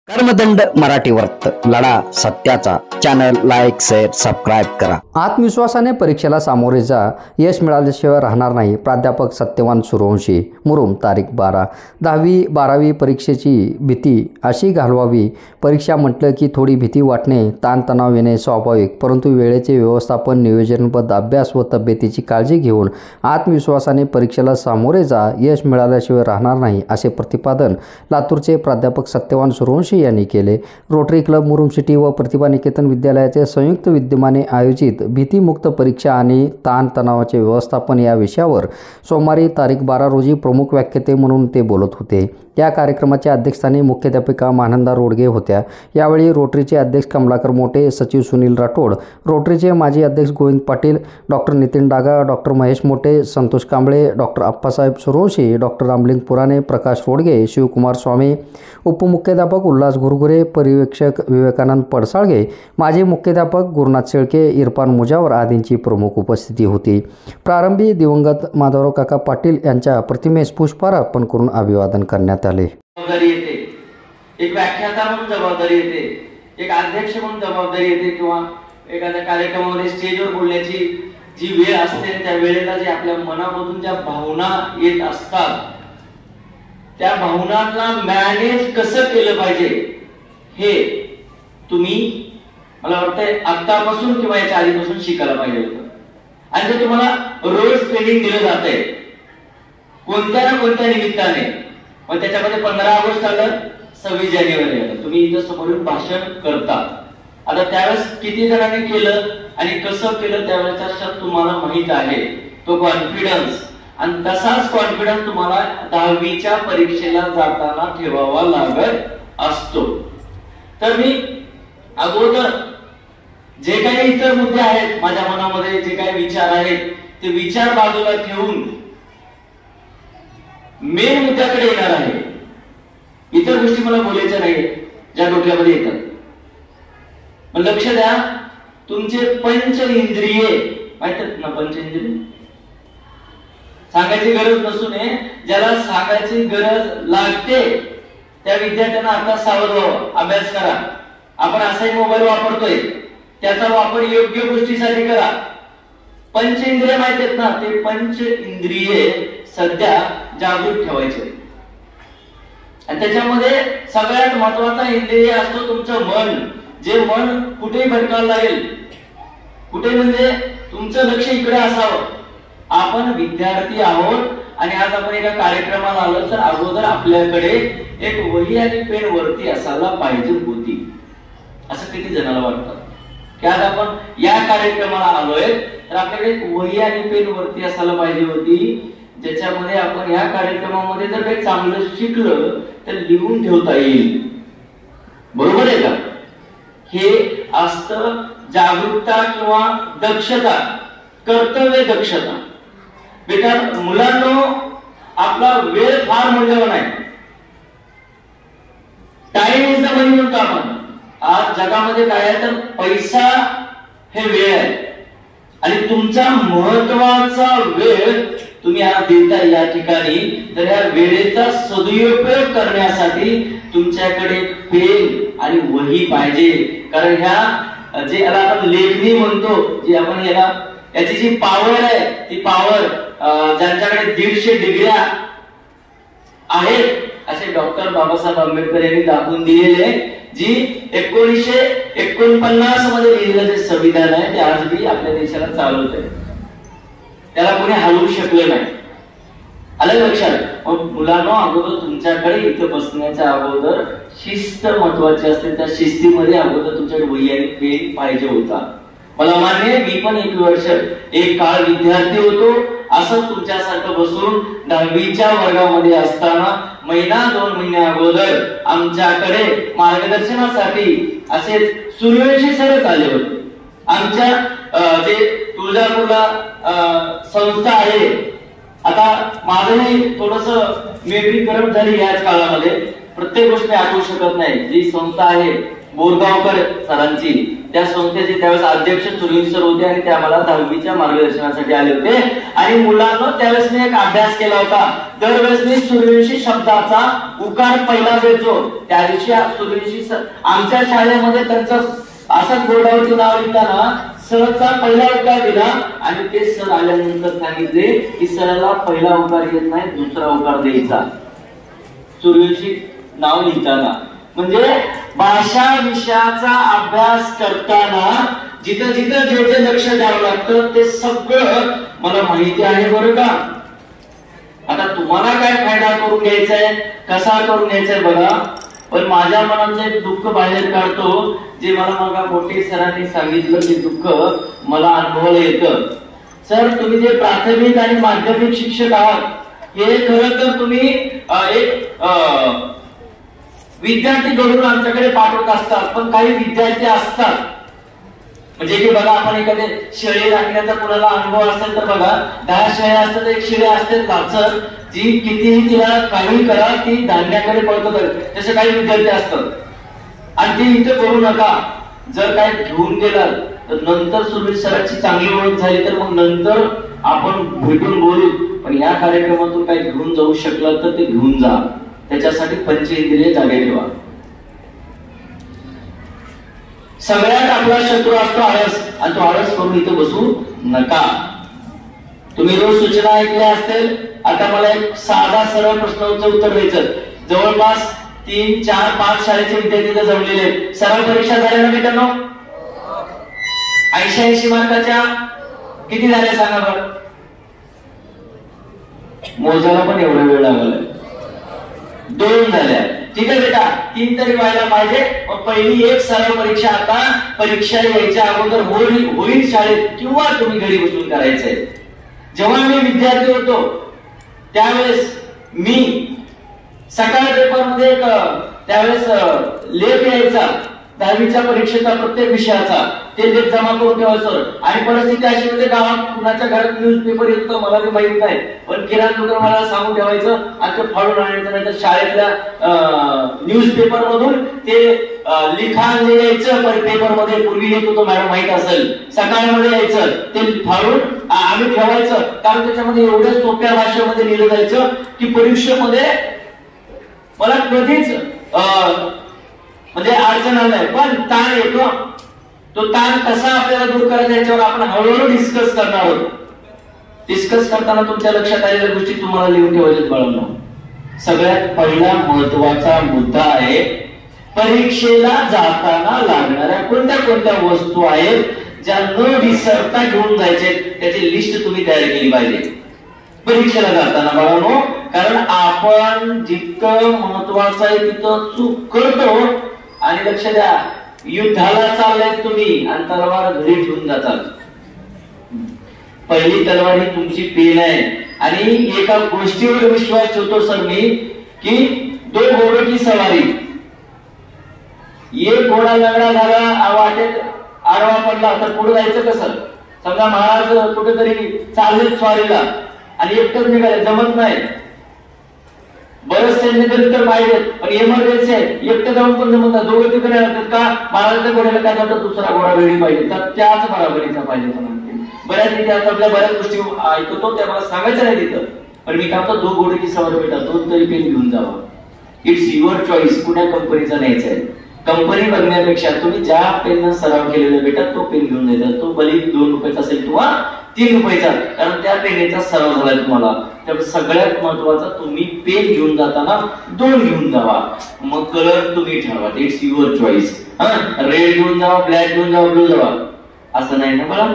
कर्मदंड मराठी वर्त लढा सत्याचा चॅनल लाईक शेअर सबस्क्राईब करा। आत्मविश्वासाने परीक्षेला सामोरे जा, यश मिळाल्याशिवाय राहणार नाही। प्राध्यापक सत्यवान सूर्यवंशी, मुरुम। तारीख 12। 10वी 12वी परीक्षेची भीती अशी घालवावी। परीक्षा म्हटलं की थोडी भीती वाटणे, ताणतणाव येणे स्वाभाविक, परंतु वेळेचे व्यवस्थापन, नियोजनबद्ध अभ्यास व तब्येतीची काळजी घेऊन आत्मविश्वासाने परीक्षेला सामोरे जा, यश मिळाल्याशिवाय राहणार नाही, असे प्रतिपादन लातूरचे प्राध्यापक सत्यवान सूर्यवंशी यांनी केले। रोटरी क्लब मुरुम सिटी व प्रतिभा निकेतन विद्यालयाचे संयुक्त विद्यमाने आयोजित भीतीमुक्त परीक्षा आणि ताणतणावाचे व्यवस्थापन या विषयावर सोमवारी तारीख 12 रोजी प्रमुख व्याख्याते म्हणून ते बोलत होते। या कार्यक्रमाच्या अध्यक्षस्थानी मुख्याध्यापिका मानंदा रोडगे होत्या। यावेळी रोटरीचे अध्यक्ष कमलाकर मोटे, सचिव सुनील राठोड, रोटरीचे माजी अध्यक्ष गोविंद पाटील, डॉक्टर नितीन डागा, डॉक्टर महेश मोटे, संतोष कांबळे, डॉक्टर अप्पासाहेब सूर्यवंशी, डॉक्टर रामलिंग पुराणे, प्रकाश रोडगे, शिवकुमार स्वामी, उपमुख्याध्यापक उल्हास घुरघुरे, पर्यवेक्षक विवेकानंद पडसाळगे, माजी मुख्याध्यापक गुरुनाथ शेळके, इरफान मुजावर आदींची प्रमुख उपस्थिती होती। प्रारंभी दिवंगत माधवराव काका पाटील यांच्या प्रतिमेस पुष्पहार अर्पण करून अभिवादन करण्यात आले। जबाबदारी येते, एक व्याख्याता म्हणून जबाबदारी येते, एक अध्यक्ष म्हणून जबाबदारी येते, किंवा एखाद्या कार्यक्रमामध्ये स्टेजवर बोलण्याची जी वेळ असते, त्या वेळेला जे आपल्या मनामधून ज्या भावना येत असतात, त्या भावनांना मॅनेज कसं केलं पाहिजे हे तुम्ही, मला वाटतंय आतापासून किंवा याच्या आधीपासून शिकायला पाहिजे होतं। आणि ते तुम्हाला रोज ट्रेनिंग दिलं जात आहे कोणत्या ना कोणत्या निमित्ताने। मग त्याच्यामध्ये 15 ऑगस्ट आलं, 26 जानेवारी आलं, तुम्ही इथं समोरून भाषण करता। आता त्यावेळेस किती जणांनी केलं आणि कसं केलं त्यावेळेचा तुम्हाला माहित आहे, तो कॉन्फिडन्स। आणि तसाच कॉन्फिडन्स तुम्हाला 10वीच्या परीक्षेला जाताना ठेवावा लागत असतो। तर मी अगोदर जे काही इतर मुद्दे आहेत माझ्या मनामध्ये, जे काही विचार आहेत, ते विचार बाजूला ठेवून मेन मुद्द्याकडे येणार आहे। इतर गोष्टी मला बोलायच्या नाहीत ज्या डोक्यामध्ये येतात। पण लक्ष द्या, तुमचे पंच इंद्रिये माहित ना, पंच इंद्रिय सांगायची गरज नसून ज्याला सांगायची गरज लागते त्या विद्यार्थ्यांना आता सावध व्हावं, अभ्यास करा। आपण असाही मोबाईल वापरतोय, त्याचा वापर योग्य गोष्टीसाठी करा। पंच इंद्रिय माहित आहेत ना, ते पंच इंद्रिये सध्या जागृत ठेवायचे। आणि त्याच्यामध्ये सगळ्यात महत्वाचा इंद्रिय असतो तुमचं मन, जे मन कुठेही भटकायला लागेल, कुठे म्हणजे तुमचं लक्ष इकडे असावं। आपण विद्यार्थी आहोत आणि आज आपण एका कार्यक्रमाला आलो, तर अगोदर आपल्याकडे एक वही आणि पेन वरती असायला पाहिजे होती। असं किती जणांना वाटतं की आज आपण या कार्यक्रमाला आलोय, तर आपल्याकडे एक वही आणि पेन वरती असायला पाहिजे होती, ज्याच्यामध्ये आपण या कार्यक्रमामध्ये जर काही चांगलं शिकलं तर लिहून ठेवता येईल। बरोबर आहे का? हे असतं जागरूकता किंवा दक्षता, कर्तव्य दक्षता। बेटा मुलांनो, आपला वेळ फार मूल्यवान आहे। टाइम इज द मनी म्हणतो आपण। आज जगामध्ये काय आहे तर पैसा हे वेळ आहे, आणि तुमचा महत्वाचा वेळ तुम्ही आज देताय या ठिकाणी। तर या वेळेचा सदुपयोग करण्यासाठी तुमच्याकडे पेन आणि वही पाहिजे। कारण ह्या जे आपण लेखणी म्हणतो, जी आपण याची जी पॉवर आहे, ती पॉवर ज्यांच्याकडे 150 डिग्र्या आहेत असे डॉक्टर बाबासाहेब आंबेडकर यांनी दाखवून दिलेले, जी 1949 मध्ये लिहिलेलं जे संविधान आहे ते आजही आपल्या देशाला चालवत आहे, त्याला कोणी हलवू शकलं नाही। आलं लक्षात? मग मुलांनो, अगोदर तुमच्याकडे इथं बसण्याच्या अगोदर शिस्त महत्वाची असते। त्या शिस्तीमध्ये अगोदर तुमच्याकडे वही आणि पेन पाहिजे होता। मला मान्य, मी पण एक काळ विद्यार्थी होतो। असं तुमच्यासारखं बसून 10वीच्या वर्गामध्ये असताना महिना 2 महिन्या अगोदर आमच्याकडे मार्गदर्शनासाठी असे सूर्यवंशी सरच आले होते। आमच्या जे तुळजापूरला संस्था आहे, आता माझंही थोडस मेमरी करप्ट झाली याच काळामध्ये, प्रत्येक गोष्ट आठवू शकत नाही। जी संस्था आहे बोरगावकर सरांची, त्या संस्थेचे त्यावेळेस अध्यक्ष सूर्यवंशी सर होते आणि ते आम्हाला 10वीच्या मार्गदर्शनासाठी आले होते. आणि मुलांना त्यावेळेस मी एक अभ्यास केला होता. दरवेळेस मी सूर्यवंशी शब्दाचा उकार पहिला द्यायचो. त्या दिवशी सूर्यवंशी सर आमच्या शाळेमध्ये त्यांचा असंच बोर्डावरती नाव लिहिताना सरचा पहिला उकार दिला आणि ते सर आल्यानंतर सांगितले की सरला पहिला उकार येत नाही, दुसरा उकार द्यायचा सूर्यवंशी नाव लिहिताना. म्हणजे भाषा विषयाचा अभ्यास करताना जिथं जिथं जे जे लक्ष द्यावं लागतं ते सगळं मला माहिती आहे बरं का. आता तुम्हाला काय फायदा करून घ्यायचा आहे, कसा करून घ्यायचा आहे बघा. पण माझ्या मनाचं एक दुःख बाहेर काढतो, जे मला मग मोठे सरांनी सांगितलं ते दुःख मला अनुभवायला येतं. सर तुम्ही जे प्राथमिक आणि माध्यमिक शिक्षक आहात हे खरं तर तुम्ही एक विद्यार्थी घडून आमच्याकडे पाठवत असतात. पण काही विद्यार्थी असतात म्हणजे की बघा आपण एखाद्या शेळी राखण्याचा कुणाला अनुभव असेल तर बघा 10 शेळ्या असतात, एक शेळी असते लाचर जी कितीही तिला काही करा ती धान्याकडे पळत. तसे काही विद्यार्थी असतात आणि ते इथे करू नका. जर काय घेऊन गेला तर नंतर सूर्यवंशी सरांची चांगली ओळख झाली तर मग नंतर आपण भेटून बोलू. पण या कार्यक्रमातून काही घेऊन जाऊ शकला तर ते घेऊन जा. त्याच्यासाठी पंचेंद्रिय जागे ठेवा. सगळ्यात आपला शत्रू असतो आळस आणि तो आळस करून इथे बसू नका. तुम्ही रोज सूचना ऐकल्या असतील. आता मला एक साधा सरळ प्रश्नाचं उत्तर द्यायचं. जवळपास 3, 4, 5 शाळेचे विद्यार्थी जमलेले आहेत. सराव परीक्षा झाल्या ना मित्रांनो? 80 मार्काच्या किती झाल्या सांगा बरं. मोजायला पण एवढा वेळ लागला. 2 झाल्या. ठीक आहे बेटा, 3 तरी व्हायला पाहिजे. पहिली एक सराव परीक्षा आता परीक्षा यायच्या अगोदर होईल शाळेत किंवा तुम्ही घरी बसून करायचंय. जेव्हा मी विद्यार्थी होतो त्यावेळेस मी सकाळ पेपरमध्ये त्यावेळेस लेख यायचा 10वीच्या परीक्षेचा प्रत्येक विषयाचा. ते लेख जमा करून ठेवायचं. आणि परिस्थिती अशी म्हणजे गावात कुणाच्या घरात न्यूजपेपर येतो मला ते माहित नाही, पण किराणा दुकान मला सांगून ठेवायचं आणि ते फाडून आणायचं. नाही तर शाळेतल्या न्यूजपेपर मधून ते लिखाण जे यायचं पेपर मध्ये पूर्वी येत होतं मॅडम माहित असेल, सकाळमध्ये यायचं ते फाडून आम्ही ठेवायचं. कारण त्याच्यामध्ये एवढ्या सोप्या भाषेमध्ये लिहिलं जायचं की परीक्षेमध्ये मला कधीच म्हणजे अडचण आलं नाही. पण ताण येतो. तो ताण कसा आपल्याला दूर करायचा याच्यावर आपण हळूहळू डिस्कस करणार आहोत. डिस्कस करताना तुमच्या लक्षात आलेल्या गोष्टी तुम्हाला लिहून ठेवायच्यात बाळांनो. सगळ्यात पहिला महत्वाचा मुद्दा आहे परीक्षेला जाताना लागणाऱ्या कोणत्या कोणत्या वस्तू आहेत ज्या न विसरता घेऊन जायचे त्याची लिस्ट तुम्ही तयार केली पाहिजे परीक्षेला जाताना बाळांनो. कारण आपण जितकं महत्वाचं आहे तिथं चूक करतो. आणि लक्ष द्या, युद्धाला चाललाय तुम्ही आणि तलवार घरी ठेवून जातात. पहिली तलवार ही तुमची पेन आहे. आणि एका गोष्टीवर विश्वास ठेवतो सर मी की 2 घोडों की सवारी. एक घोडा लंगडा झाला वाटेत आडवा पडला तर पुढे जायचं कसं. समजा महाराज कुठेतरी चालले स्वारीला आणि एकटंच निघाले जमत नाही. बरंच सैन्य तर पाहिजे पण इमर्जन्सी आहे एकटं जाऊन पण जमत नाही. दोघं तिकडे राहतात का महाराजच्या घोड्याला काय जातं दुसरा घोडा वेळी पाहिजे तर त्याच बराबरीचा पाहिजे. बऱ्याच इतिहास आपल्या बऱ्याच गोष्टी ऐकतो त्या मला सांगायचं नाही तिथं. पण मी काय म्हणतो 2 घोडे की सवारी बेटा 2 तरी पेन घेऊन जावा. इट्स युअर चॉईस कुठल्या कंपनीचा न्यायचा आहे. कंपनी बघण्यापेक्षा तुम्ही ज्या पेननं सराव केलेला बेटा तो पेन घेऊन जायचा. तो भले 2 रुपयाचा असेल किंवा 3 रुपयाचा कारण त्या पेनेचा सराव झालाय तुम्हाला. त्यामुळे सगळ्यात महत्वाचा तुम्ही पेन घेऊन जाताना 2 घेऊन जावा. मग कलर तुम्ही ठरवा. It's your choice. रेड घेऊन जावा, ब्लॅक घेऊन जावा, ब्लू जावा असं नाही ना मला.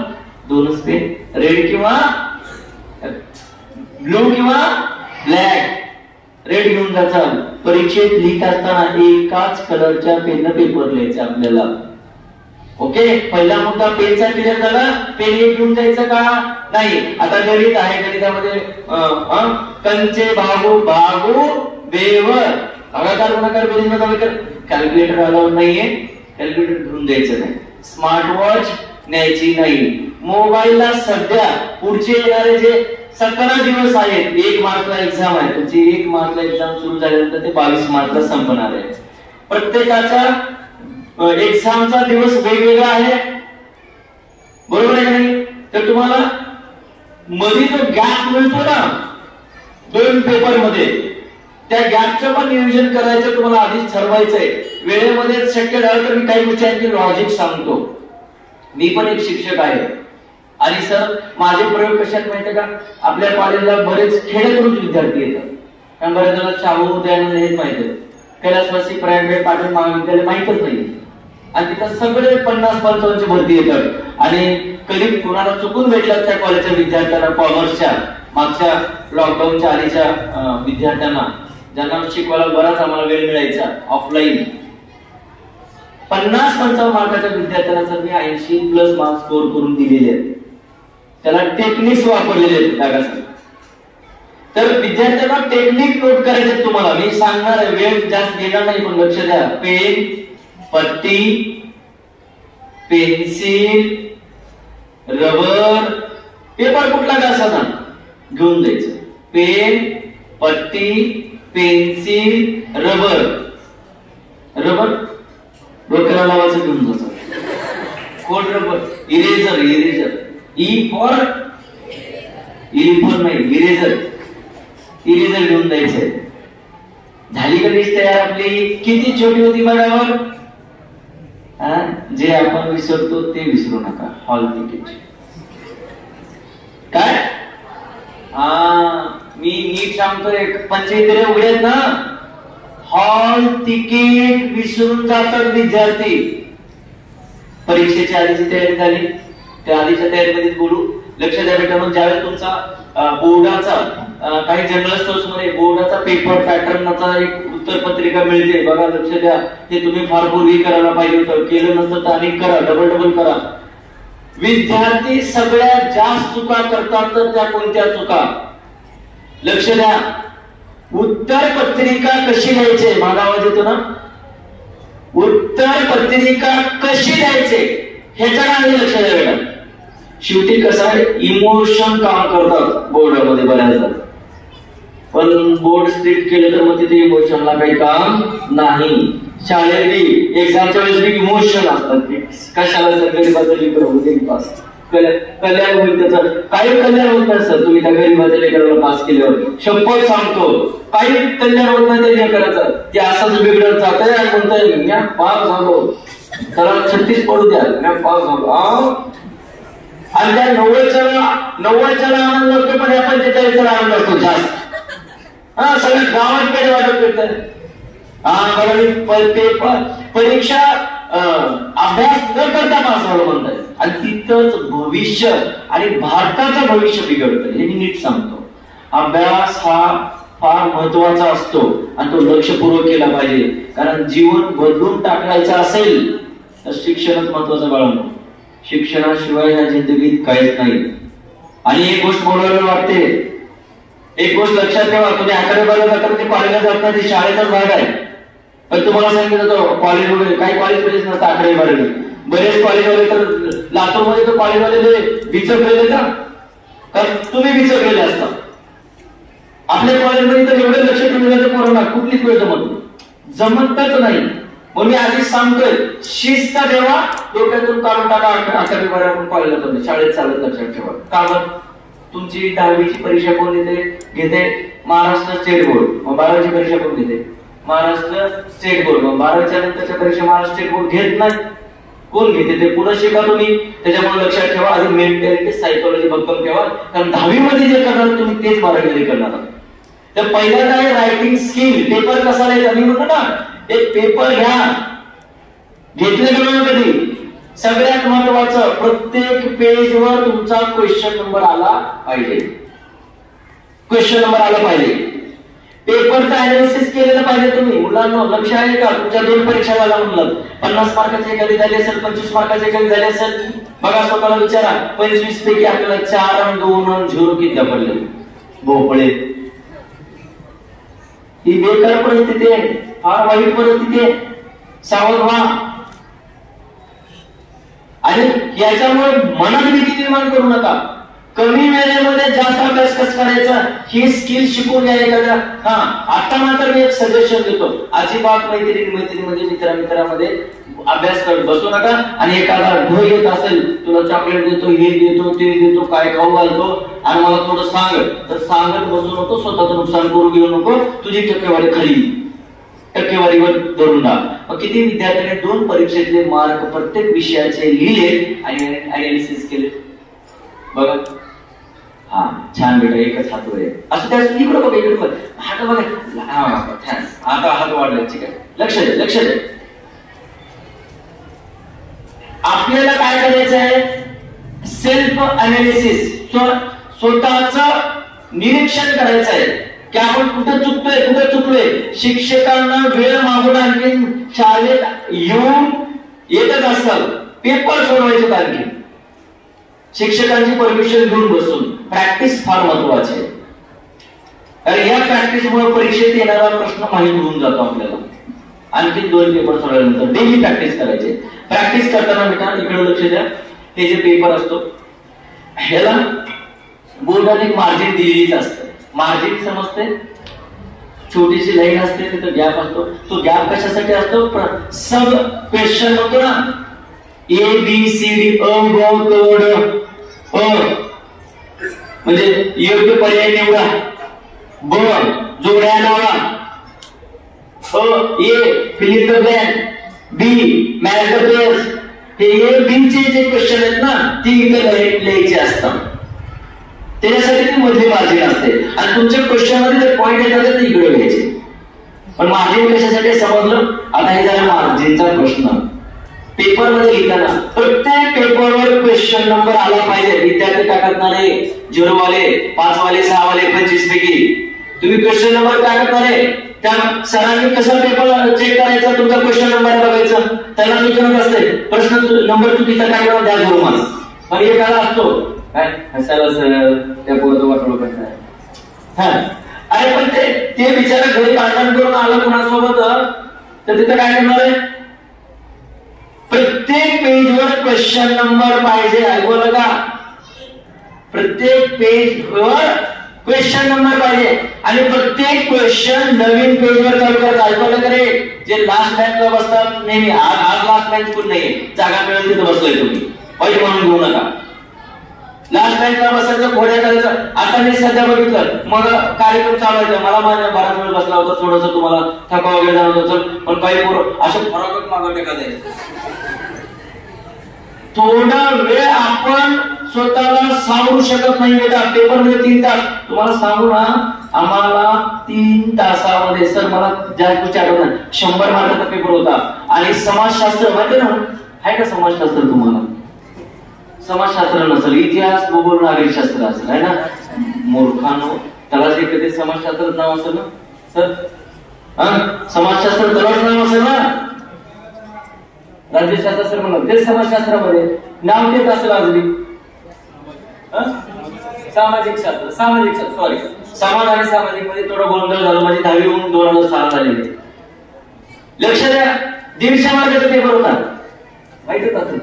2च पेन रेड किंवा ब्लू किंवा ब्लॅक. रेड घेऊन जायचा. परीक्षेत लिहित असताना एकाच कलरच्या पेननं पेपर लिहायचा आपल्याला. ओके, पहिला मुद्दा पेनचा क्लिअर झाला. पेन एक घेऊन जायचं का नाही. आता गणित आहे. गणितामध्ये कंचे भागू भागू बेवर भागाकार गुणाकार बेरीज वजाबाकी कॅल्क्युलेटर अलाउड नाहीये. कॅल्क्युलेटर घेऊन द्यायचं नाही. स्मार्ट वॉच न्यायची नाही. मोबाईलला सध्या पुढचे येणारे जे 17 दिवस आहेत 1 मार्चला एक्झाम आहे तुमची. 1 मार्चला एक्झाम सुरू झाल्यानंतर ते 22 मार्चला संपणार आहे. प्रत्येकाचा एक्झामचा दिवस वेगवेगळा आहे, बरोबर आहे का नाही? तर तुम्हाला मध्ये जो गॅप मिळतो ना 2 पेपर मध्ये, त्या गॅपचं पण नियोजन करायचं तुम्हाला आधीच ठरवायचंय. वेळेमध्ये शक्य झालं तर मी काही गोष्टींची लॉजिक सांगतो. मी पण एक शिक्षक आहे आणि सर माझे प्रयोग कशात माहितीये का, आपल्या कॉलेजला बरेच खेडेकरून विद्यार्थी येतात. कारण बऱ्याच जणांना शाहू उदयानंद हेच माहिती आहे, कैलासवासी प्रायव्हेट पाटील महाविद्यालय माहितच नाही. आणि तिथं सगळे 50-55 भरती येतात आणि कधी कुणाला चुकून भेटलं त्या कॉलेजच्या विद्यार्थ्यांना, कॉमर्सच्या मागच्या लॉकडाऊनच्या आधीच्या विद्यार्थ्यांना, ज्यांना शिकवायला बराच आम्हाला वेळ मिळायचा ऑफलाईन, 50-55 मार्काच्या विद्यार्थ्यांना सर मी 80+ मार्क्स स्कोर करून दिलेले आहेत. त्याला टेक्निक्स वापरलेले आहेत त्यासाठी. तर विद्यार्थ्यांना टेक्निक नोट करायचे तुम्हाला मी सांगणार आहे, वेळ जास्त घेणार नाही पण लक्ष द्या. पेन, पट्टी, पेन्सिल, रबर, पेपर कुठला का असा घेऊन जायचं. पेन, पट्टी, पेन्सिल, रबर. रबर डोक्याला लावायचं घेऊन जायचं. कोण rubber? Eraser. Eraser E for नाही, इरेजर. इरेजर घेऊन जायचंय. झाली का लिस्ट तयार आपली? किती छोटी होती बघावर. जे आपण विसरतो ते विसरू नका. हॉल तिकीट काय? मी नीट सांगतोय, पंचायती उघडेत ना, हॉल तिकीट विसरून जातात विद्यार्थी. परीक्षेच्या आधीची तयारी झाली, त्या आधीच्या तयारीमध्ये बोलू. लक्ष द्या बेटा, ज्यावेळेस तुमचा बोर्डाचा काही जनरल स्टोर्स मध्ये बोर्डाचा पेपर पॅटर्नचा एक उत्तरपत्रिका मिळते बघा, लक्ष द्या. हे तुम्ही फार पूर्वी करायला पाहिजे होतं, केलं नसतं तर अनेक करा, डबल करा. विद्यार्थी सगळ्यात जास्त चुका करतात, तर त्या कोणत्या चुका? लक्ष द्या. उत्तर पत्रिका कशी लिहायची? माझा आवाज येतो ना? उत्तर पत्रिका कशी लिहायची ह्याच्याकडे लक्ष द्या बेटा. शेवटी कसं आहे, इमोशन काम करतात बोर्डामध्ये बऱ्याचदा, पण बोर्ड स्ट्रिक्ट केलं तर मग तिथे इमोशनला काही काम नाही. शाळेत एक्झामच्या वेळेस इमोशन असतात, कशाला सर गरीबाचं लेकर होते पास, कल्याण होईल त्याचं. काही कल्याण होत नाही सर तुम्ही त्या गरीबाच्या लेकराला पास केल्यावर, शपथ सांगतो काही कल्याण होत नाही त्या लेकराचं. ते असंच बिघडत जात आहे आणि म्हणतोय मी पास झालो, त्याला 36 पडू द्या, मी पास झालो. आणि त्या 90च्या आनंद असतो, पण या 45चा आनंद असतो जास्त. सगळं गावात कडे वाटत भेटत. परीक्षा अभ्यास न करता पास झालं म्हणतात, आणि तिथंच भविष्य आणि भारताचं भविष्य बिघडतं. हे मी नीट सांगतो. अभ्यास हा फार महत्वाचा असतो आणि तो लक्षपूर्वक केला पाहिजे, कारण जीवन बदलून टाकायचं असेल तर शिक्षणच महत्वाचं बाळांनो. शिक्षणाशिवाय ह्या जिंदगीत काहीच नाही. आणि एक गोष्ट बोलायला वाटते, एक गोष्ट लक्षात ठेवा, तुम्ही अकरावी जाता ते कॉलेजला जात नाही, ते शाळेचाच भाग आहे. पण तुम्हाला सांगितलं जातं कॉलेज वगैरे, काही कॉलेज नसतं 11वी-12वी. बरेच कॉलेजवाले तर लातूरमध्ये तर कॉलेजवाले विचकलेले का, कारण तुम्ही विचकलेले असता. आपल्या कॉलेजमध्ये तर एवढं लक्ष ठेवलं जातं पोरांना, कुठलीच वेळ जमतच नाही. मग मी आधीच सांगतोय, शिस्त ठेवा, डोक्यातून काढून टाका. 11वी-12वी कॉलेजला जातो, शाळेत चालत लक्षात ठेवा. कारण तुमची 10वीची परीक्षा कोण घेते? Maharashtra state board. मग 12वीची परीक्षा कोण घेते? Maharashtra state board. मग 12वीच्या नंतरच्या परीक्षा महाराष्ट्र स्टेट बोर्ड घेत नाही. कोण घेते ते पुन्हा शिका तुम्ही. त्याच्यामुळे लक्षात ठेवा, आधी मेंटॅलिटी सायकोलॉजी भक्कम ठेवा, कारण 10वीमध्ये जे करणार तुम्ही तेच 12वीमध्ये करणार. तर पहिल्यांदा आहे रायटिंग स्किल. पेपर कसा लिहायचा मी म्हणतो ना, एक पेपर घ्या, घेतलेलं कधी. सगळ्यात महत्वाचं, प्रत्येक पेजवर तुमचा क्वेश्चन नंबर आला पाहिजे. क्वेश्चन नंबर आला पाहिजे. पेपरचं अनालिसिस केलेलं पाहिजे तुम्ही. मुलांना लक्ष आहे का? तुमच्या 2 परीक्षा झाल्या म्हणलं, 50 मार्काची एखादी झाली असेल, 25 मार्काची एखादी झाली असेल. बघा स्वतःला विचारा, 25 पैकी आपल्याला 4 आणि 2 आणि 0 किती पडले? भोपळे. ही बेकार परिस्थिती आहे, फार वाईट परिस्थिती आहे. सावध व्हा. आणि याच्यामुळे मनात भीती निर्माण करू नका. कमी वेळेमध्ये जास्त अभ्यास कसं करायचा ही स्किल शिकून घ्या एखाद्या. आता मात्र मी एक सजेशन देतो, अजिबात मैत्रिणीमध्ये मित्रामध्ये अभ्यास करत बसू नका. आणि एखादा ढो येत असेल, तुला चॉकलेट देतो, हे देतो, ते देतो, काय खाऊ घालतो आणि मला थोडं सांग, तर सांगत बसू नको, स्वतःचं नुकसान करू घेऊ नको. तुझी टक्केवारी खाली, टक्केवारीवर धरून टाक. मग किती विद्यार्थ्यांनी 2 परीक्षेतले मार्क प्रत्येक विषयाचे लिहिले आणि अनालिसिस केले बघा. हा छान बेटा, एकच हात वर आहे असं त्या इकडं बघा, इकडे बघ, हात बघा, आता हात वाढला. ठीक आहे, लक्ष द्या, लक्ष द्या. आपल्याला काय करायचं आहे, सेल्फ अनालिसिस, स्वतःच निरीक्षण करायचं आहे की आपण कुठं चुकतोय, कुठं चुकलोय. शिक्षकांना वेळ मागून आणखी शाळेत येऊन येतच असतात, पेपर सोडवायचे आणखी शिक्षकांची परमिशन घेऊन बसून. प्रॅक्टिस फार महत्वाची आहे, कारण या प्रॅक्टिसमुळे परीक्षेत येणारा प्रश्न माहीत होऊन जातो आपल्याला. आणखी 2 पेपर सोडल्यानंतर डेली प्रॅक्टिस करायची. प्रॅक्टिस करताना बेटा इकडे लक्ष द्या, हे जे पेपर असतो ह्याला बोर्डाने एक मार्जिन दिलेलीच असतं. मार्जिन समजते, छोटीशी लाईन असते, तिथं गॅप असतो. तो गॅप कशासाठी असतो, सब क्वेश्चन होतो ना, ए बी सी डी अ ब क ड अ म्हणजे योग्य पर्याय निवडा, ब जोड्या लावा, A fill in the blank, B match the pairs. हे ए बी चे जे क्वेश्चन आहेत ना, ती इथे लिहायचे असतात. त्याच्यासाठी ती मधली मार्जिन असते आणि तुमच्या क्वेश्चन मध्ये जर पॉईंट येतात ते इकडे घ्यायचे. पण मार्जिन कशासाठी समजलं, आता हे झाला मार्जिनचा प्रश्न. पेपर मध्ये लिहिताना प्रत्येक पेपरवर क्वेश्चन नंबर आला पाहिजे. विद्यार्थी टाकणार आहे 0 वाले, 5 वाले, 6 वाले, 25 पैकी तुम्ही क्वेश्चन नंबर टाकणार आहे. त्या सरांनी कसं पेपर चेक करायचा, तुमचा क्वेश्चन नंबर बघायचा, त्याला सूचना असते प्रश्न नंबर चुकीचा टाकला द्या 0 मार्क्स. पण एक आला असतो काय हसायला सर त्या पोरं वाटलं करताय. अरे पण ते बिचारा घरी भांडण करून आलं कुणासोबत, तर तिथं काय करणार आहे, प्रत्येक पेजवर क्वेश्चन नंबर पाहिजे. ऐकवलं का, प्रत्येक पेजवर क्वेश्चन नंबर पाहिजे आणि प्रत्येक क्वेश्चन नवीन पेजवर चालू करायचं. ऐकवलं का रे, जे लास्ट बँचला बसतात नेहमी, आज लास्ट बँच पण नाहीये, जागा मिळेल तिथं बसलोय तुम्ही, वाईट म्हणून घेऊ नका. लास्ट बँचला बसायचं, घोड्या करायचं. आता मी सध्या बघितलं, मग कार्यक्रम चालवायचा, मला माझ्या बराच वेळ बसला होता, थोडस तुम्हाला थकवा वगैरे जाणवत होतं, पण काही पोरं असं फरकच मागं टेकत आहे. थोडा वेळ आपण स्वतःला सावरू शकत नाही बेटा. पेपर मध्ये 3 तास तुम्हाला सांगू ना, आम्हाला 3 तासामध्ये सर मला जास्त गोष्टी आठवत नाही, 100 मार्काचा पेपर होता. आणि समाजशास्त्र माहिती ना, आहे का समाजशास्त्र तुम्हाला? समाजशास्त्र नसेल, इतिहास भूगोल नागरिकशास्त्र असेल, आहे ना मूर्खानो. त्याला जे कधी समाजशास्त्र नाव असेल ना सर, समाजशास्त्र त्यालाच नाव असेल ना. राज्यशास्त्र सर म्हणून ते समाजशास्त्रामध्ये नाव देत असेल अजून. सामाजिक शास्त्र, सॉरी, समाज आणि सामाजिक मध्ये थोडं गोंधळ झालं. माझी 10वी होऊन 2006 झालेली. लक्ष द्या, 150 मार्काचा पेपर होता, माहितीच असेल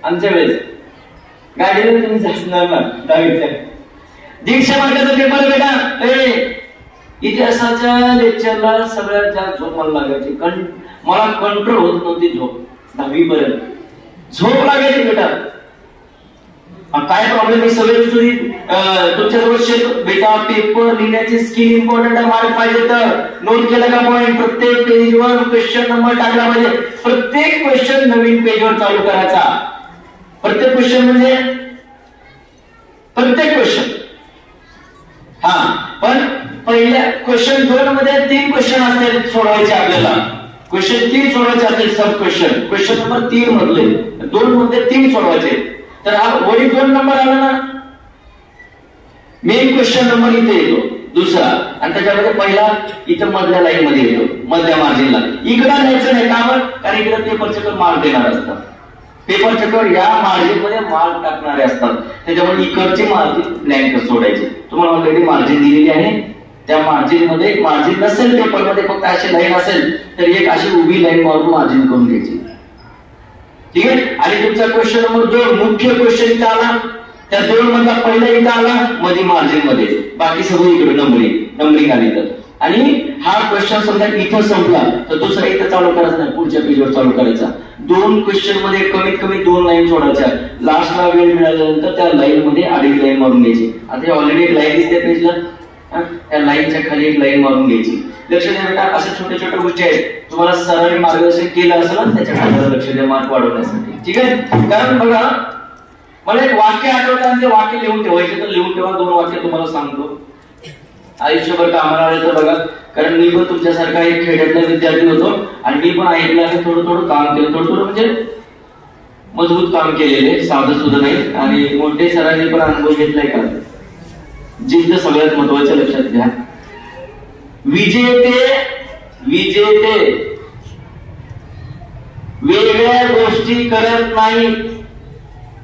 आमच्या वेळेस. गाडीला तुम्ही जाणार ना 10वीच्या, 150 मार्काचा पेपर बेटा. इतिहासाच्या लेक्चरला सगळ्यात जास्त झोप मला लागायची, मला कंट्रोल होत नव्हती झोप. 10वी पर्यंत झोप लागायची बेटा. काय प्रॉब्लेम आहे, सगळे तुमच्यासोबत बेटा. पेपर लिहिण्याची स्किल इम्पॉर्टंट आहे, मार्क पाहिजे तर नोट केलं का पॉईंट. प्रत्येक पेजवर क्वेश्चन नंबर टाकला पाहिजे. प्रत्येक क्वेश्चन नवीन पेजवर चालू करायचा. प्रत्येक क्वेश्चन म्हणजे प्रत्येक क्वेश्चन. पण पहिल्या क्वेश्चन 2 मध्ये 3 क्वेश्चन असतील सोडवायचे आपल्याला. क्वेश्चन 3 सोडवायचे असतील, सब क्वेश्चन. क्वेश्चन नंबर 3 मधले 2 मध्ये 3 सोडवायचे. तर वरी 2 नंबर आला ना, मेन क्वेश्चन नंबर इथे येतो दुसरा, आणि त्याच्यामध्ये पहिला इथं मधल्या लाईन मध्ये येतो, मधल्या मार्जिनला. इकडं न्यायचं नाही का, कारण इकडे पेपर चेकर मार्क देणार असतात. पेपर चेकर या मार्जिन मध्ये मार्क टाकणारे असतात. त्याच्यामुळे इकडची मार्जिन ब्लँक सोडायची. तुम्हाला ऑलरेडी मार्जिन दिलेली आहे. त्या मार्जिन मध्ये मार्जिन नसेल, पेपर मध्ये फक्त अशी लाईन असेल तर एक अशी उभी लाईन मारून मार्जिन करून घ्यायची. ठीक आहे. आणि तुमचा क्वेश्चन नंबर 2 मुख्य क्वेश्चन इथे आला. त्या 2 मधला पहिला इथं आला, मध्ये मार्जिन मध्ये, बाकी सगळं इकडे नंबरिंग आली तर. आणि हा क्वेश्चन समजा इथं संपला तर दुसरा इथं चालू करायचा नाही, पुढच्या पेजवर चालू करायचा. 2 क्वेश्चन मध्ये कमीत कमी 2 लाईन सोडायच्या. लास्टला वेळ मिळाल्यानंतर त्या लाईन मध्ये 2.5 लाईन मारून घ्यायची. आता ऑलरेडी एक लाईन दिसते पेजला, त्या लाईनच्या खाली एक लाईन मारून घ्यायची. लक्ष द्या बेटा, अशा छोट्या छोट्या गोष्टी आहेत. तुम्हाला सरांनी मार्गदर्शन केलं असेल ना, त्याच्या खाली लक्ष द्या मार्क वाढवण्यासाठी. ठीक आहे. कारण बघा, मला एक वाक्य आठवतं आणि ते वाक्य लिहून ठेवायचे, तर लिहून ठेवा. 2 वाक्य तुम्हाला सांगतो, आयुष्यभर कामाला आले तर बघा. कारण मी पण तुमच्यासारखा एक खेड्यातला विद्यार्थी होतो आणि मी पण ऐकलं आहे, थोडं थोडं काम केलं, थोडं म्हणजे मजबूत काम केलेले, साधं सुद्धा नाही. आणि मोठे सरांनी पण अनुभव घेतलाय का? जिद्द सगळ्यात महत्वाचं लक्षात घ्या. विजेते वेगळ्या गोष्टी करत नाही.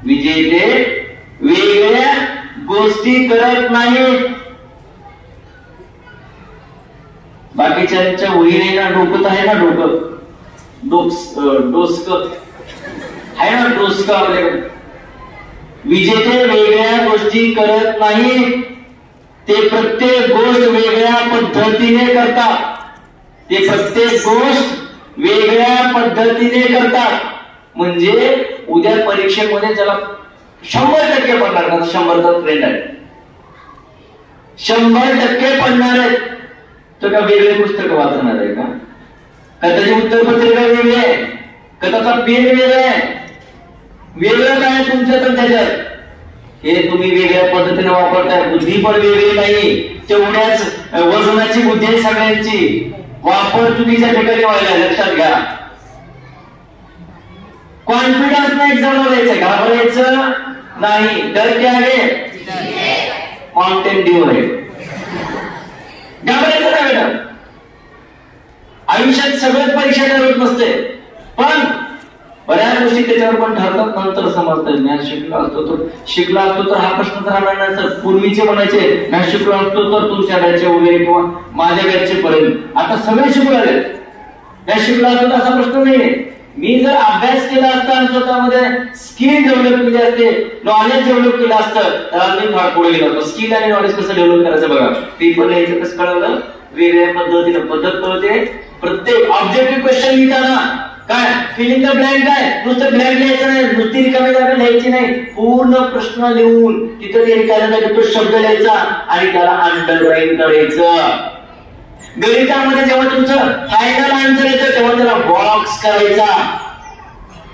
विजेते वेगळ्या गोष्टी करत नाही. बाकीच्या वही नाही ना, डोकं आहे ना, डोसकं आहे ना, डोसकं आपल्याकडे. विजेते वेगळ्या गोष्टी करत नाही, ते प्रत्येक गोष्ट वेगळ्या पद्धतीने करतात. ते प्रत्येक गोष्ट वेगळ्या पद्धतीने करतात. म्हणजे उद्या परीक्षेमध्ये ज्याला 100% पडणार ना, 100चा ट्रेंड आहे, 100% पडणार आहे, तो का वेगळे पुस्तक वाचणार आहे का? त्याची उत्तरपत्रिका वेगळी आहे का? त्याचा पेन वेगळा आहे? वेगळं काय तुमच्यात आणि त्याच्यात? हे तुम्ही वेगळ्या पद्धतीने वापरताय. बुद्धी पण वेगळी नाही, तेवढ्याच वजनाची बुद्धी आहे सगळ्यांची. वापर चुकीच्या ठिकाणी व्हायला, लक्षात घ्या. कॉन्फिडन्स नाही एक्झाम द्यायचं, घाबरायचं नाही. डर क्या है? माउंटेन ड्यू आहे. घाबरायचं नाही मॅडम. आयुष्यात सगळ्यात परीक्षा ठरवत नसते, पण बऱ्याच गोष्टी त्याच्यावर पण ठरतात, नंतर समजतात. ज्ञान शिकला असतो तर हा प्रश्न तर राहणार नाही. तर पूर्वीचे म्हणायचे ज्ञान शिकलो असतो तर तुमच्या बॅचचे वगैरे किंवा माझ्या बॅचचे पर्यंत. आता सगळे शिकू आले. ज्ञान शिकला असतो तर असा प्रश्न नाहीये. मी जर अभ्यास केला असता आणि स्वतःमध्ये स्किल डेव्हलप केली असते, नॉलेज डेव्हलप केलं असतं, तर मी फार पुढे गेलो असतो. स्किल आणि नॉलेज कसं डेव्हलप करायचं बघा. पेपर लिहायचं कसं कळवलं? वेगळ्या पद्धतीनं पद्धत कळते. प्रत्येक ऑब्जेक्टिव्ह क्वेश्चन लिहिताना काय फिलिंग द ब्लँक आहे, नुसतं ब्लँक लिहायचं नाही, नुसती रिकामी जागा लिहायची नाही. पूर्ण प्रश्न लिहून तिथं ते रिकाम्या जागेत तो शब्द लिहायचा आणि त्याला अंडरलाईन करायचं. गणितामध्ये जेव्हा तुमचं फायनल आन्सर येतं तेव्हा त्याला बॉक्स करायचा.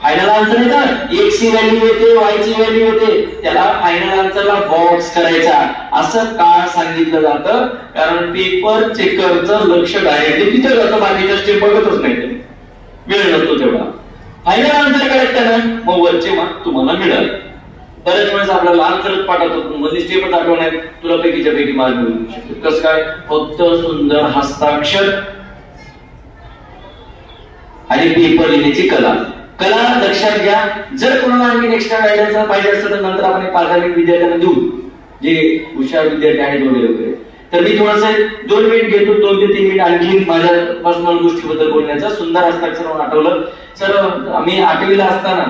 फायनल आन्सर येतं, एक्स ची व्हॅल्यू येते, वाय ची व्हॅल्यू येते, त्याला फायनल आन्सरला बॉक्स करायचा. असं का सांगितलं जातं? कारण पेपर चेकरचं लक्ष डायरेक्टली तिथे जातं, बाकीच्या स्टेप बघतच नाही. वेळ नसतो तेवढा. फायनल आन्सर करेक्ट आहे ना, मग वरचे मार्क तुम्हाला मिळाले. बऱ्याच वेळेस आपल्याला आन्सरच पाठवतो, मध्ये स्टेपच आठवणार, तुला पैकीच्या पैकी मार्क मिळू शकतो. कसं काय? फक्त सुंदर हस्ताक्षर आणि पेपर लिहिण्याची कला लक्षात घ्या. जर कोणाला आणखी एक्स्ट्रा गायडन्स पाहिजे असेल तर नंतर आपण 5 मिनिट विद्यार्थ्यांना देऊ, जे हुशार विद्यार्थी आहेत वगैरे. तर मी थोडंसं 2 मिनिट घेतो, 2 ते 3 मिनिट आणखी माझ्या पर्सनल गोष्टीबद्दल बोलण्याचा. सुंदर हस्ताक्षर आठवलं सर, आम्ही 8वीला असताना,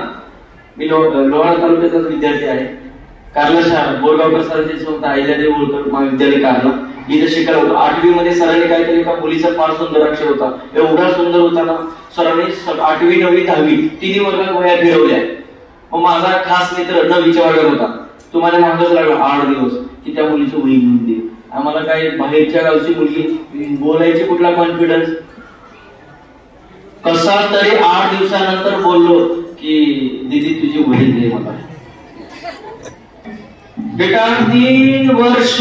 मी लोहारा तालुक्याचा विद्यार्थी आहे. कारला बोरगावकर सरांचे स्वतः अहिल्यादेवी होळकर महाविद्यालय कारला, इथं शिकायला होतो. 8वी मध्ये सरांनी काहीतरी एका मुलीचा फार सुंदर अक्षर होता, एवढा सुंदर होता ना. सरांनी 8वी 9वी 10वी तिन्ही वर्गात वह्या फिरवल्या. मग माझा खास मित्र 9वीच्या वर्गात होता, तो माझ्या मागच लागला 8 दिवस की त्या मुलीची वही घेऊन दे. आम्हाला काय बाहेरच्या गावची मुलगी, बोलायची कुठला कॉन्फिडन्स. कसा तरी 8 दिवसानंतर बोललो की दीदी तुझी वही दे मला. बेटा 3 वर्ष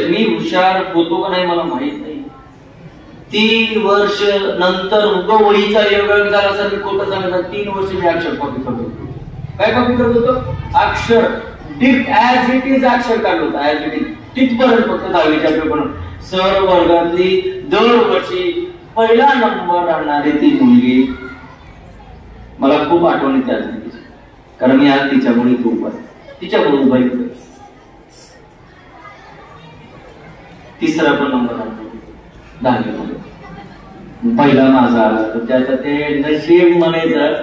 मी हुशार होतो का नाही मला माहित नाही. 3 वर्ष नंतर वहीचा योग झाला सर, मी खोटं सांगणार. 3 वर्ष मी अक्षर कॉपी करत होतो. काय कॉपी करत होतो? अक्षर ऍज इट इज अक्षर काढलं होतं, ऍज इट इज तिथपर्यंत. फक्त 10वीच्या पेपर सर वर्गातली दरवर्षी पहिला नंबर आणणारी ती मुलगी मला खूप आठवण येते आज. कारण मी आज तिच्यामुळे उभा आहे, तिच्यामुळे उभा आहे. 3रा पण नंबर आणतो 10वी मध्ये, पहिला माझा आला. तर त्याचं ते नशीब म्हणायचं.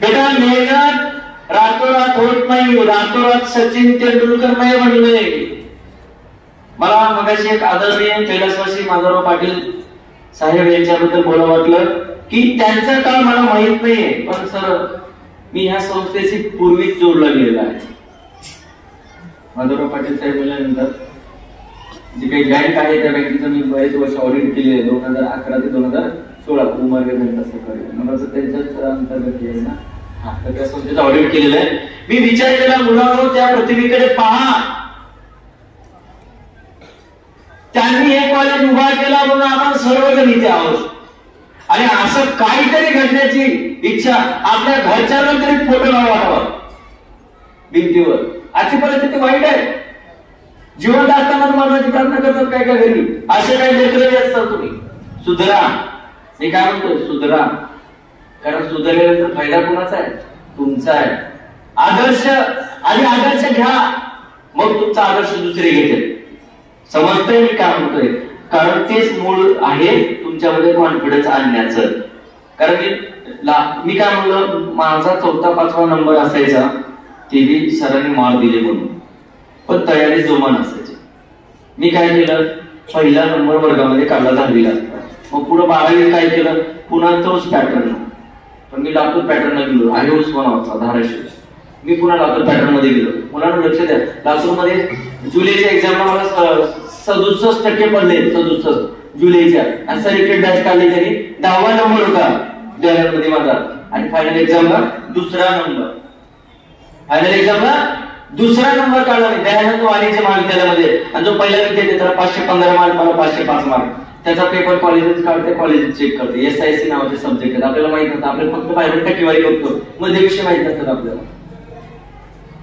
बेटा मेहनत रातोरात होत नाही, रातोरात सचिन तेंडुलकर नाही बनले. मला मगाशी एक आदरणीय कैलासवासी माधवराव पाटील साहेब यांच्याबद्दल बोलावं वाटलं की त्यांचा काळ मला माहित नाहीये, पण सर मी ह्या संस्थेशी पूर्वीच जोडला गेलेला आहे. माधवराव पाटील साहेब बोलल्यानंतर जे काही बँक आहे त्या बँकेचं मी बरेच वर्ष ऑडिट केले, 2011 ते 2016 उमरगे बँक सहकारी मला त्यांच्याच अंतर्गत केले ना. हा, तर त्या संस्थेचं ऑडिट केलेलं आहे. मी विचार केला, मुलांनो त्या प्रतिमेकडे पहा, त्यांनी हे कॉलेज उभा केला म्हणून आपण सर्वजण इथे आहोत आणि असं काहीतरी घडण्याची इच्छा आपल्या घरच्यांना तरी फोटो लावावा भिंतीवर. आजची परिस्थिती वाईट आहे. जिवंत असताना मरणाची प्रार्थना करतात काय काय घरी, असे काही लेकरं असतात. तुम्ही सुधरा, मी काय म्हणतोय सुधरा, कारण सुधारल्यानंतर फायदा कुणाचा आहे? तुमचा आहे. आदर्श आणि आदर्श घ्या, मग तुमचा आदर्श दुसरे घेतील. समजतंय मी काय म्हणतोय? कारण तेच मूळ आहे तुमच्यामध्ये कॉन्फिडन्स आणण्याचं. कारण मी काय म्हणलं, माझा 4-5वा नंबर असायचा, ते बी सरांनी मार दिले म्हणून, पण तयारी जोमान असायची. मी काय केलं, पहिला नंबर वर्गामध्ये काढला 10वीला. मग पुढे 12वीत काय केलं, पुन्हा तोच पॅटर्न, पण मी लातूर पॅटर्न गेलो. आहे उस्मानाबादचा धाराशिव, मी पुन्हा लातूर पॅटर्न मध्ये गेलो. मुलांना लक्ष द्या, लातूर मध्ये जुलैच्या एक्झामला मला 67% पडले, 67 जुलैच्या. आणि सर्टिफिकेट बॅच काढली तरी 10वा नंबर होता मध्ये माझा. आणि फायनल एक्झामला 2रा नंबर, फायनल एक्झामला 2रा नंबर काढला मी दयानंद वाणिज्य महाविद्यालयामध्ये. आणि जो पहिला विद्यार्थी त्याला 515 मार्क, मला 505 मार्क. त्याचा पेपर कॉलेजेस काढते, कॉलेजेस चेक करते. SIC नावाचे सब्जेक्ट आहेत, आपल्याला माहित होतं. आपल्याला फक्त पायलट टक्केवारी बघतो, मध्ये विषय माहित नसतात आपल्याला.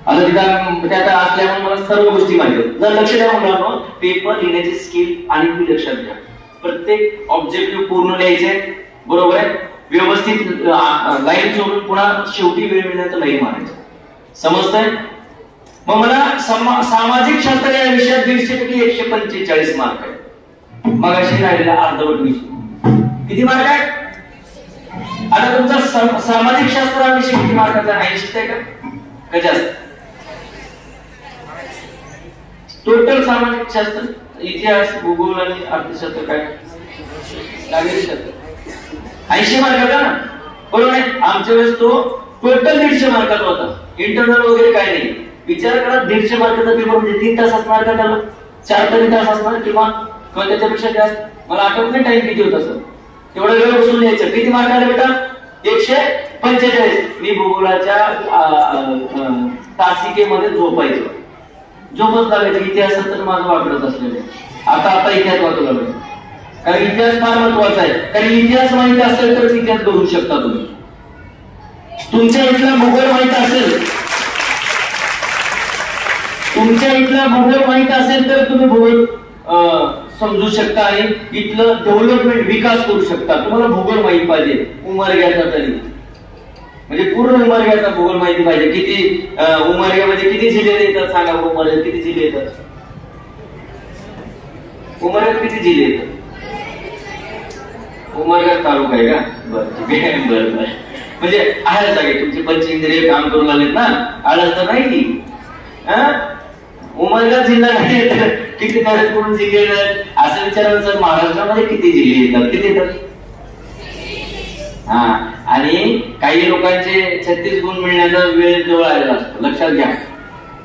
आता तिथं त्यात असल्यामुळे मला सर्व गोष्टी माहिती आहेत. जर लक्ष द्या मुलांना, पेपर लिहिण्याची स्किल आणि ती लक्षात घ्या. प्रत्येक ऑब्जेक्टिव्ह पूर्ण लिहायचे, बरोबर आहे, व्यवस्थित लाईन सोडून पुन्हा शेवटी वेळ मिळण्याचं लाईन मारायचं. समजतंय? मग मला सामाजिक शास्त्र या विषयात 150 पैकी 145 मार्क आहे. मग अशी राहिलेला अर्धवट विषय किती मार्क आहे? आता तुमचा सामाजिक शास्त्र हा विषय किती मार्काचा? 80 आहे का जास्त? टोटल सामाजिक शास्त्र, इतिहास, भूगोल आणि अर्थशास्त्र काय नागरिक शास्त्र 80 मार्काचा ना, बरोबर आहे. आमच्या वेळेस तो टोटल 150 मार्काचा होता. इंटरनल वगैरे काय नाही. विचार करा, 150 मार्काचा पेपर म्हणजे 3 तास असणार का त्याला? 4 तरी तास असणार किंवा त्याच्यापेक्षा जास्त. मला आठवत नाही टाइम किती होता सर. तेवढा वेळ बसून लिहायचं. किती मार्क आले बेटा? 145. मी भूगोलाच्या तासिकेमध्ये झोपायचो, झोपच लागायचं. इतिहासात तर माझं वाकडत असलेलं आहे. आता इतिहास वाचू लागलो, कारण इतिहास फार महत्वाचा आहे. कारण इतिहास माहिती असेल तरच इतिहास करू शकता तुम्ही. तुमच्या इथला भूगोल माहित असेल, तुमच्या इथला भूगोल माहित असेल तर तुम्ही भूगोल समजू शकता आणि इथलं डेव्हलपमेंट, विकास करू शकता. तुम्हाला भूगोल माहिती पाहिजे, उमरग्याचा तरी, म्हणजे पूर्ण उमरग्याचा भूगोल माहिती पाहिजे. किती उमरग्यामध्ये किती जिल्हे येतात सांगा. उमरग्यात किती जिल्हे येतात? उमरग्यात किती जिल्हे येतात? उमरगा तालुका आहे का? बरं बरं. म्हणजे आहे सगळे तुमचे पंचेंद्रिय काम करून आलेत ना, आळस तर नाही. उमरगा जिल्हा नाही तर किती करून जिल्हे येतात असं विचारायचं. सर महाराष्ट्रामध्ये किती जिल्हे येतात? किती येतात? हा, आणि काही लोकांचे 36 गुण मिळण्याचा वेळ जवळ आलेला असतो, लक्षात घ्या.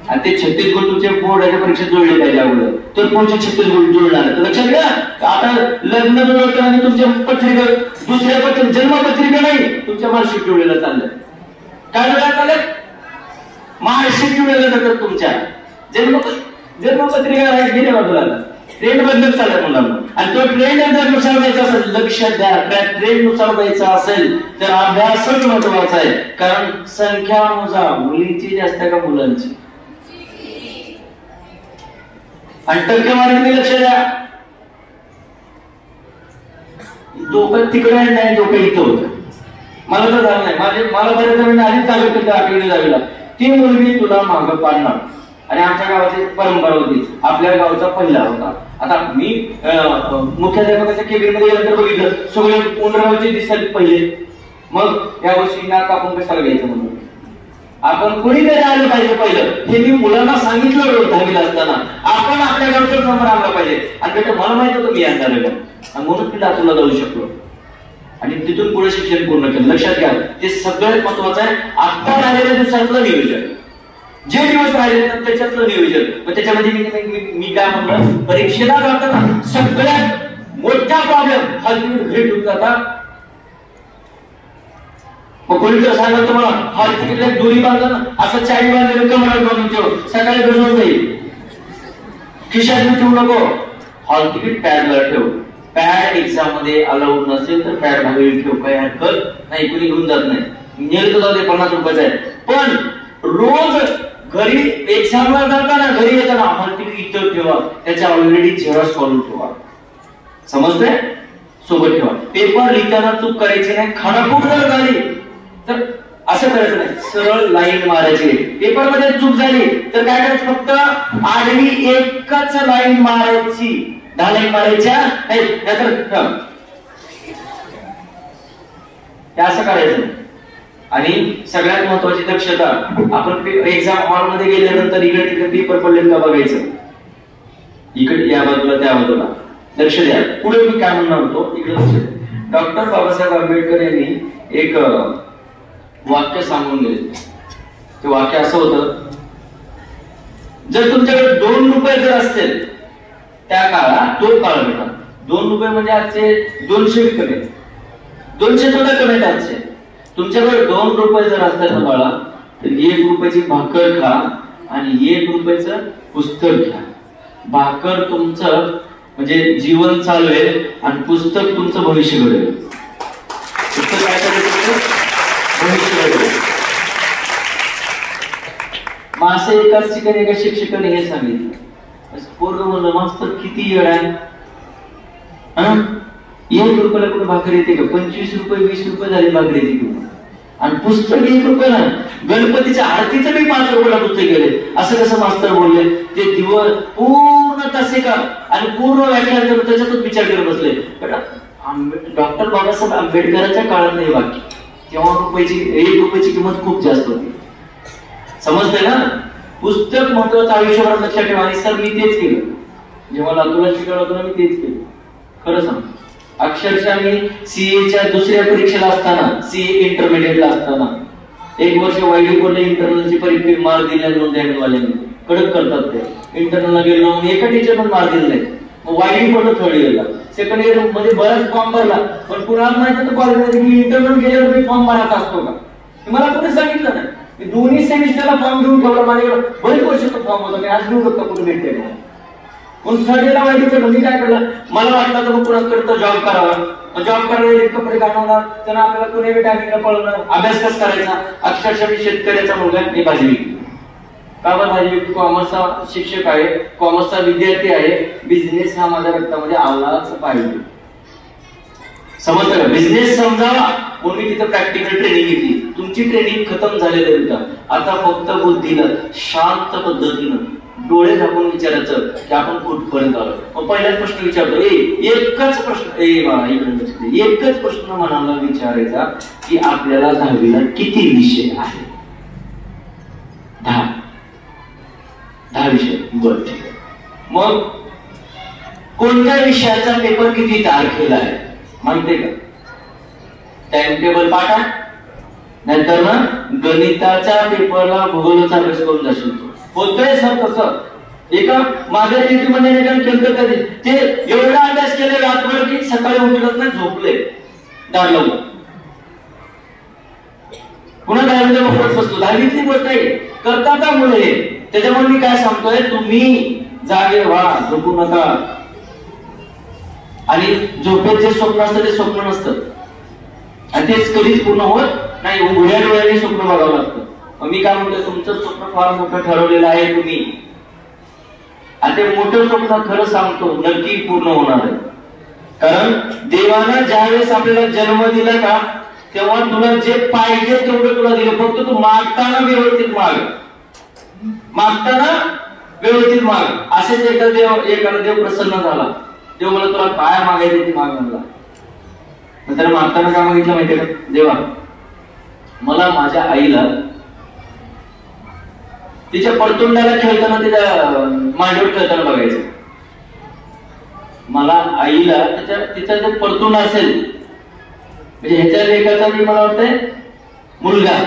आणि ते 36 गुण तुमच्या बोर्डाच्या परीक्षेत जोडले पाहिजे अगोदर, तर पुढचे 36 गुण जुळणार. तर लक्षात घ्या, आता लग्न जुळवतं आणि तुमच्या पत्रिका, दुसऱ्या पत्रिका, जन्मपत्रिका नाही, तुमच्या मार्कशीट जुळलेलं चाललंय. काय जुळायला चाललंय? मार्कशीट जुळलेलं जातात तुमच्या. जन्मपत्रिका गेल्या बाजूला ट्रेंड बदलत चाललाय मुलांना. आणि तो ट्रेंड जर नुसार द्यायचा असेल, लक्ष द्या, त्या ट्रेंड नुसार द्यायचा असेल तर अभ्यासच महत्वाचा आहे. कारण संख्या मोजा, मुलींची जास्त का मुलांची? आणि टक्केवारीकडे लक्ष द्या. डोकं तिकडे नाही, डोकं इथं होतं. मला तर झालं नाही. मला बऱ्याच जणांनी आधीच चालू केलं 8वी 9वीला, ती मुलगी तुला मागं पाडणार. आणि आमच्या गावाची परंपरा होती, आपल्या गावचा पहिला होता. आता मी मुख्याध्यापकाच्या केबिन मध्ये गेल्यानंतर बघितलं, सगळे पुनरावृत्ती दिसत पहिले. मग या वर्षी नाक कापून कशाला घ्यायचं म्हणून आपण कुणीतरी आलं पाहिजे पहिलं, हे मी मुलांना सांगितलं रोज 10वीला असताना. आपण आपल्या गावचा नंबर आणला पाहिजे. आणि बेटा मला माहित होतं मी येणार आहे म्हणून मी लातूरला जाऊ शकलो आणि तिथून पुढे शिक्षण पूर्ण केलं. लक्षात घ्या, ते सगळ्यात महत्वाचं आहे. आता राहिलेल्या दिवसातलं नियोजन, जे दिवस राहिले त्याच्यातलं नियोजन. मग त्याच्यामध्ये मी काय म्हणलं, परीक्षेला जाताना सगळ्यात मोठा प्रॉब्लेम हा घरी ठेवून जातात. मग कोणीतरी सांगत तुम्हाला हॉल तिकीटला दोरी बांधलं असं चाळी बांधलेलं कमरात बांधून ठेव, सकाळी बसवून जाईल. खिशात ठेवू नको, हॉल तिकीट पॅडला ठेव. पॅड एक्झाम मध्ये अलाउड नसेल तर पॅड बाहेर ठेव, काही हरकत नाही, कुणी घेऊन जात नाही. नेल तर जाऊ दे, 50 रुपयाचा आहे. पण रोज घरी एक्झामला जाताना घरी येताना हॉल तिकीट इथं ठेवा, त्याच्या ऑलरेडी झेरॉक्स काढून ठेवा. समजतंय? सोबत ठेवा. पेपर लिहिताना चूक करायची नाही. खाडाखोड जर झाली तर असं करायचं नाही, सरळ लाईन मारायची. पेपर मध्ये चूक झाली तर काय करायचं, फक्त आडवी एकच लाईन मारायची, 10 लाईन मारायच्या नाहीतर असं करायचं. आणि सगळ्यात महत्वाची दक्षता, आपण एक्झाम हॉल मध्ये गेल्यानंतर इकडे तिकडे पेपर पडले का बघायचं, इकडे या बाजूला त्या बाजूला. लक्ष द्या, पुढे मी काय म्हणणार होतो इकडे लक्ष द्या. डॉक्टर बाबासाहेब आंबेडकर यांनी एक वाक्य सांगून गेले. ते वाक्य असं होतं, जर तुमच्याकडे 2 रुपये जर असतील त्या काळात, तो काळ बेटा 2 रुपये म्हणजे आजचे 200 कमी, 200 सुद्धा कमी आहेत आजचे. तुमच्याकडे 2 रुपये जर असतात ना बाळा, तर 1 रुपयाची भाकर खा आणि 1 रुपयाचं पुस्तक घ्या. भाकर तुमचं म्हणजे जीवन चालवेल आणि पुस्तक तुमचं भविष्य घडवेल. पुस्तक काय करायचं, भविष्य घडवेल. मासे एकाच ठिकाणी एका शिक्षकाने हे सांगितलं, पोरग म्हणलं मास्तर किती येड आहे, 1 रुपयाला कुठे भाकर येते का, 25 रुपये 20 रुपये झाली भाकर येते किंवा, आणि पुस्तक 1 रुपयाला. गणपतीच्या आरतीचं मी 5 रुपयाला पुस्तक गेले. असं कसं मास्तर बोलले, ते दिवस पूर्ण तसे का आणि पूर्ण व्याख्यान करून त्याच्यातच विचार करत बसले. डॉक्टर बाबासाहेब आंबेडकरांच्या काळात नाही वाक्य, तेव्हा 1 रुपयाची किंमत खूप जास्त होती. समजतंय ना? पुस्तक महत्वाचं आयुष्यभरात लक्षात ठेवा. आणि सर मी तेच केलं, जेव्हा लातूरला शिकवलं होतं ना मी तेच केलं. खरं सांग, अक्षरशः मी सीएच्या दुसऱ्या परीक्षेला असताना, सीए इंटरमिडिएटला असताना 1 वर्ष वायडी बोलले इंटरनलची परीक्षा मार्क दिल्या नोंदवाल्यांनी कडक करतात. ते इंटरनलला गेलो म्हणून एका टीचर पण मार्क दिले नाही. मग वायडी बोललं थर्ड इयरला, सेकंड इयर मध्ये बराच फॉर्म भरला. पण कुणाला माहिती होतं कॉलेजमध्ये की इंटरनल गेल्यावर मी फॉर्म भरायचा असतो का, मला कोणी सांगितलं नाही. मी दोन्ही सेमिस्टरला फॉर्म घेऊन ठेवला. माझ्याकडे बरेच वर्ष तो फॉर्म होता, मी आज घेऊ शकतो कुठे भेटते. पण थर्ड इयरला माहिती पडलं, मी काय केलं, मला वाटलं तर मग कुणाकडे जॉब करावा. जॉब करायला कपडे घालवणार, त्यांना आपल्याला कुणी टायमिंगला पळवणार, अभ्यास कस करायचा. अक्षरशः मी शेतकऱ्याचा मुलगा, मी भाजी विकतो. का बरं भाजी विकतो, कॉमर्सचा शिक्षक आहे, कॉमर्सचा विद्यार्थी आहे. बिझनेस हा माझ्या रक्तामध्ये आलाच पाहिजे. समजतं का? बिझनेस समजावा म्हणून मी तिथं प्रॅक्टिकल ट्रेनिंग घेतली. तुमची ट्रेनिंग खतम झालेली आता फक्त बुद्धीनं शांत पद्धतीनं डोळे झाकून विचारायचं की आपण कुठपर्यंत आलो. मग पहिलाच प्रश्न विचारतो, एकच प्रश्न मनाला विचारायचा की आपल्याला 10वीला किती विषय आहे. 10 विषय. बरं ठीक आहे. मग कोणत्या विषयाचा पेपर किती तारखेला आहे माहितीये का? टाइम टेबल पाठा, नंतर ना गणिताच्या पेपरला भूगोलाचा अभ्यास करून जाशील. होतंय सर तसं. एका माझ्या ड्युटीमध्ये केलं कधी ते एवढा अभ्यास केले रातभर की सकाळी उठलत नाही, झोपले दार लावून. पुन्हा 10वीला बघत बसतो. 10वीतली गोष्ट आहे, करता का मुळे. त्याच्यामुळे मी काय सांगतोय, तुम्ही जागे व्हा, झोपू नका. आणि झोपेत जे स्वप्न असतं ते स्वप्न नसतं आणि तेच कधीच पूर्ण होत नाही. उघड्या डोळ्याने स्वप्न बघावं लागतं. मी काय म्हणतो, तुमचं स्वप्न फार मोठं ठरवलेलं आहे तुम्ही, आणि ते मोठं स्वप्न खरं सांगतो नक्की पूर्ण होणार आहे. कारण देवानं ज्यावेळेस आपल्याला जन्म दिला का तेव्हा तुला जे पाहिजे तेवढं तुला दिलं. फक्त तू मागताना व्यवस्थित माग, मागताना व्यवस्थित माग. असेच एखादा देव प्रसन्न झाला, देव मला तुला काय मागायचं ते माग म्हणला. नंतर मागताना काय मागितलं माहितीये का, देवा मला माझ्या आईला तिच्या पडतोंडाला खेळताना, तिच्या मांडीवर खेळताना बघायचं. मला आईला तिचा जर पडतोंड असेल, म्हणजे ह्याच्या लेखाचा मी मला वाटतंय मुलगा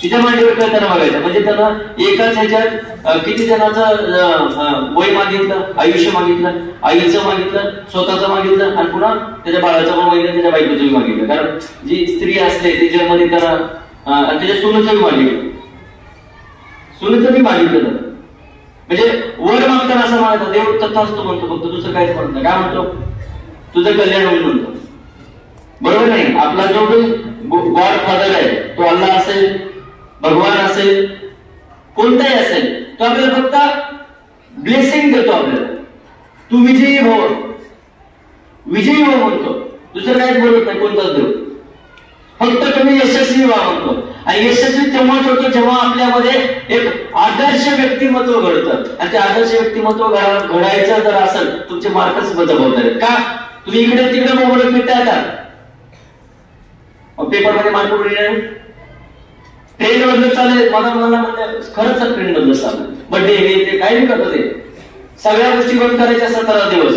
तिच्या मांडीवर खेळताना बघायचा. म्हणजे त्यांना एकाच ह्याच्यात किती जणांचं वय मागितलं, आयुष्य मागितलं, आईचं मागितलं, स्वतःचं मागितलं, आणि पुन्हा त्याच्या बाळाचं पण मागितलं, त्याच्या बायकोचंही मागितलं. कारण जी स्त्री असते तिच्यामध्ये त्याला त्याच्या सुनेचंही मागितलं, सुनेचं बी मागितलं. म्हणजे वर मागताना असं म्हणायचं, देव तथास्तु म्हणतो, फक्त दुसरं काहीच म्हणत नाही. काय म्हणतो? तुझं कल्याण होईल म्हणतो. बरोबर नाही? आपला जो गॉड फादर आहे तो अल्लाह असेल, भगवान असेल, कोणताही असेल, तो आपल्याला फक्त ब्लेसिंग देतो. आपल्याला तू विजयी हो, विजयी हो म्हणतो. दुसरं काहीच बोलत नाही कोणताच देव. फक्त तुम्ही यशस्वी व्हा म्हणतो. आणि यशस्वी तेव्हाच होतो जेव्हा आपल्यामध्ये एक आदर्श व्यक्तिमत्व घडतं. आणि ते आदर्श व्यक्तिमत्व घडायचं जर असेल, तुमचे मार्कच जबाबदार आहेत. का? तुम्ही इकडे तिकडे मोबाईल मिळता येतात, पेपर मध्ये मार्क पडले, ट्रेन बदलत चालेल. मला म्हणजे खरंच ट्रेन बदलत चालेल. बड्डे हे ते काही नाही करत, ते सगळ्या गोष्टी बंद करायच्या 17 दिवस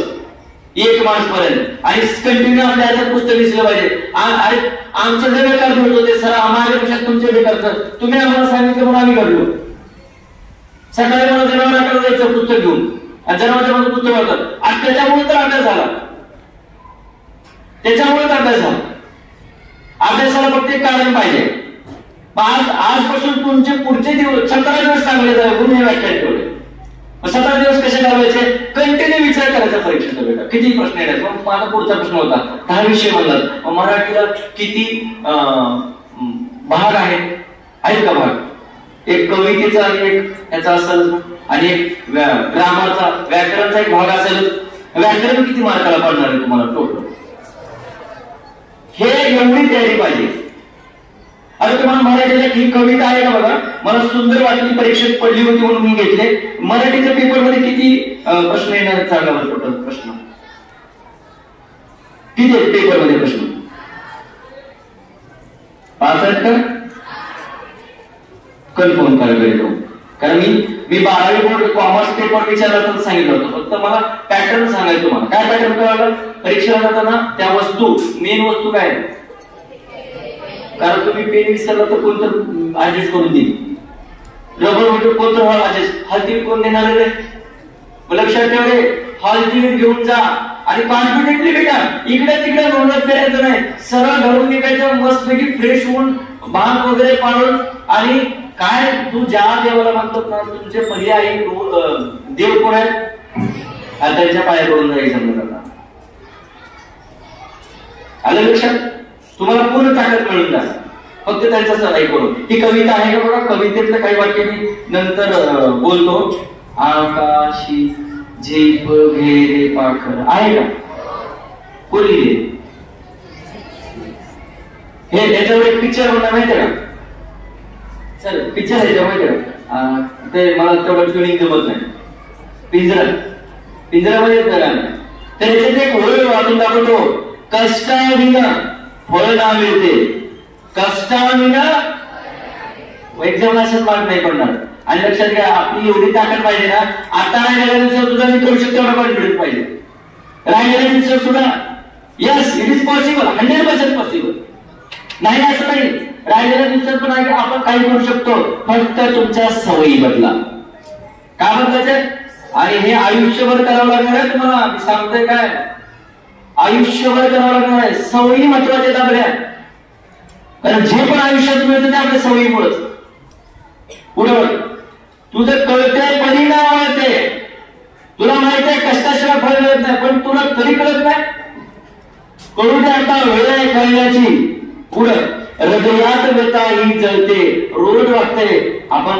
1 मार्च पर्यंत. आणि कंटिन्यू आपल्या हातात पुस्तक दिसलं पाहिजे. आमचं जे बेकार दिवस होते सर, माझ्यापेक्षा तुमचे बेकार. तुम्ही आम्हाला सांगितलं म्हणून आम्ही घडलो. सकाळी मला जनावरांकडे जायचं पुस्तक घेऊन, आणि जनावरांच्या पुस्तक वाटतात. आणि त्याच्यामुळे तर अभ्यास झाला, त्याच्यामुळेच अभ्यास झाला. अभ्यासाला फक्त एक कारण पाहिजे. आजपासून तुमचे पुढचे दिवस 17 दिवस चांगले जावे म्हणून हे व्याख्यान ठेवले. 17 दिवस कसे घालवायचे? कंटिन्यू विचार करायचा परीक्षेचा. बेटा किती प्रश्न येतात. मग माझा पुढचा प्रश्न होता 10 विषय म्हणलात, मराठीला किती भाग आहेत का भाग? एक कवितेचा आणि एक याचा असेल, आणि एक ग्रामरचा, व्याकरणचा एक भाग असेल. व्याकरण किती मार्काला पडणार आहे तुम्हाला टोटल? हे एवढी तयारी पाहिजे. आता तुम्हाला मराठीला ही कविता आहे का बघा, मला सुंदर वाटली, परीक्षेत पडली होती म्हणून मी घेतले. मराठीच्या पेपर मध्ये किती प्रश्न येणार सांगा टोटल प्रश्न किती आहेत पेपर मध्ये प्रश्न? 5 आहेत का? कन्फर्म करायला. कारण मी 12वी बोर्ड कॉमर्स पेपर विचारला तर सांगितलं होतं, फक्त मला पॅटर्न सांगायचं. तुम्हाला काय पॅटर्न कळालं? परीक्षेला जाताना त्या वस्तू, मेन वस्तू काय, कारण तुम्ही पेन विसरला तर कोणतं ऍडजस्ट करून देईल, रबर मीटर कोणतं ऍडजस्ट, हळदी कोण देणार आहे? लक्षात ठेवले, हळदी घेऊन जा आणि कॉन्फिडेंटली बेटा इकडे तिकडे रोडवर फिरायचं नाही, सरळ घरून निघायचं, मस्तपैकी फ्रेश होऊन भाग वगैरे पाळून. आणि काय तू ज्या देवाला मानतात ना, तुमचे पर्यायी देव कोण आहेत? त्यांच्या पाया पडून जायचं. आलं लक्षात? तुम्हाला पूर्ण ताकद मिळून जाईल फक्त त्यांचा सराई करून. ही कविता आहे का बघा, कवितेतलं काही वाक्य मी नंतर बोलतो. आकाशी झेप घेरे पाखर आहे का? कोणी हे त्याच्यावर एक पिक्चर होता माहितीये का? चल पिक्चर आहे माहितीये का? ते मला तेवढं ट्युनिंग जमत नाही. पिंजरामध्ये येत नाही. तर याच्यात एक होळ वाचून दाखवतो. कष्टाविना फळ ना मिळते, कष्टाविना एक्झाम असं मार्क नाही पडणार. आणि लक्षात घ्या, आपली एवढी ताकद पाहिजे ना, आता राहिलेल्या दिवसात सुद्धा मी करू शकतो एवढा कॉन्फिडन्स पाहिजे. राहिलेल्या दिवसात सुद्धा yes it is possible, 100% possible. नाही असं नाही, राहिलेल्या दिवसात पण आपण काही करू शकतो, फक्त तुमच्या सवयी बदला. का बदलायचे? आणि हे आयुष्यभर करावं लागणार आहे तुम्हाला. मी सांगतोय काय, आयुष्यभर करावं लागणार आहे. सवयी महत्वाच्या आपल्या, कारण जे पण आयुष्यात मिळतं ते आपल्या सवयीमुळेच. पुढं तुझं कळतंय, परिणाम मिळते, तुला माहित आहे कष्टाशिवाय फळ मिळत नाही, पण तुला तरी कळत नाही. कळू दे आता, वेळ आहे कळण्याची. पुढं हृदयात व्यथा ही जळते, रोज वाटते आपण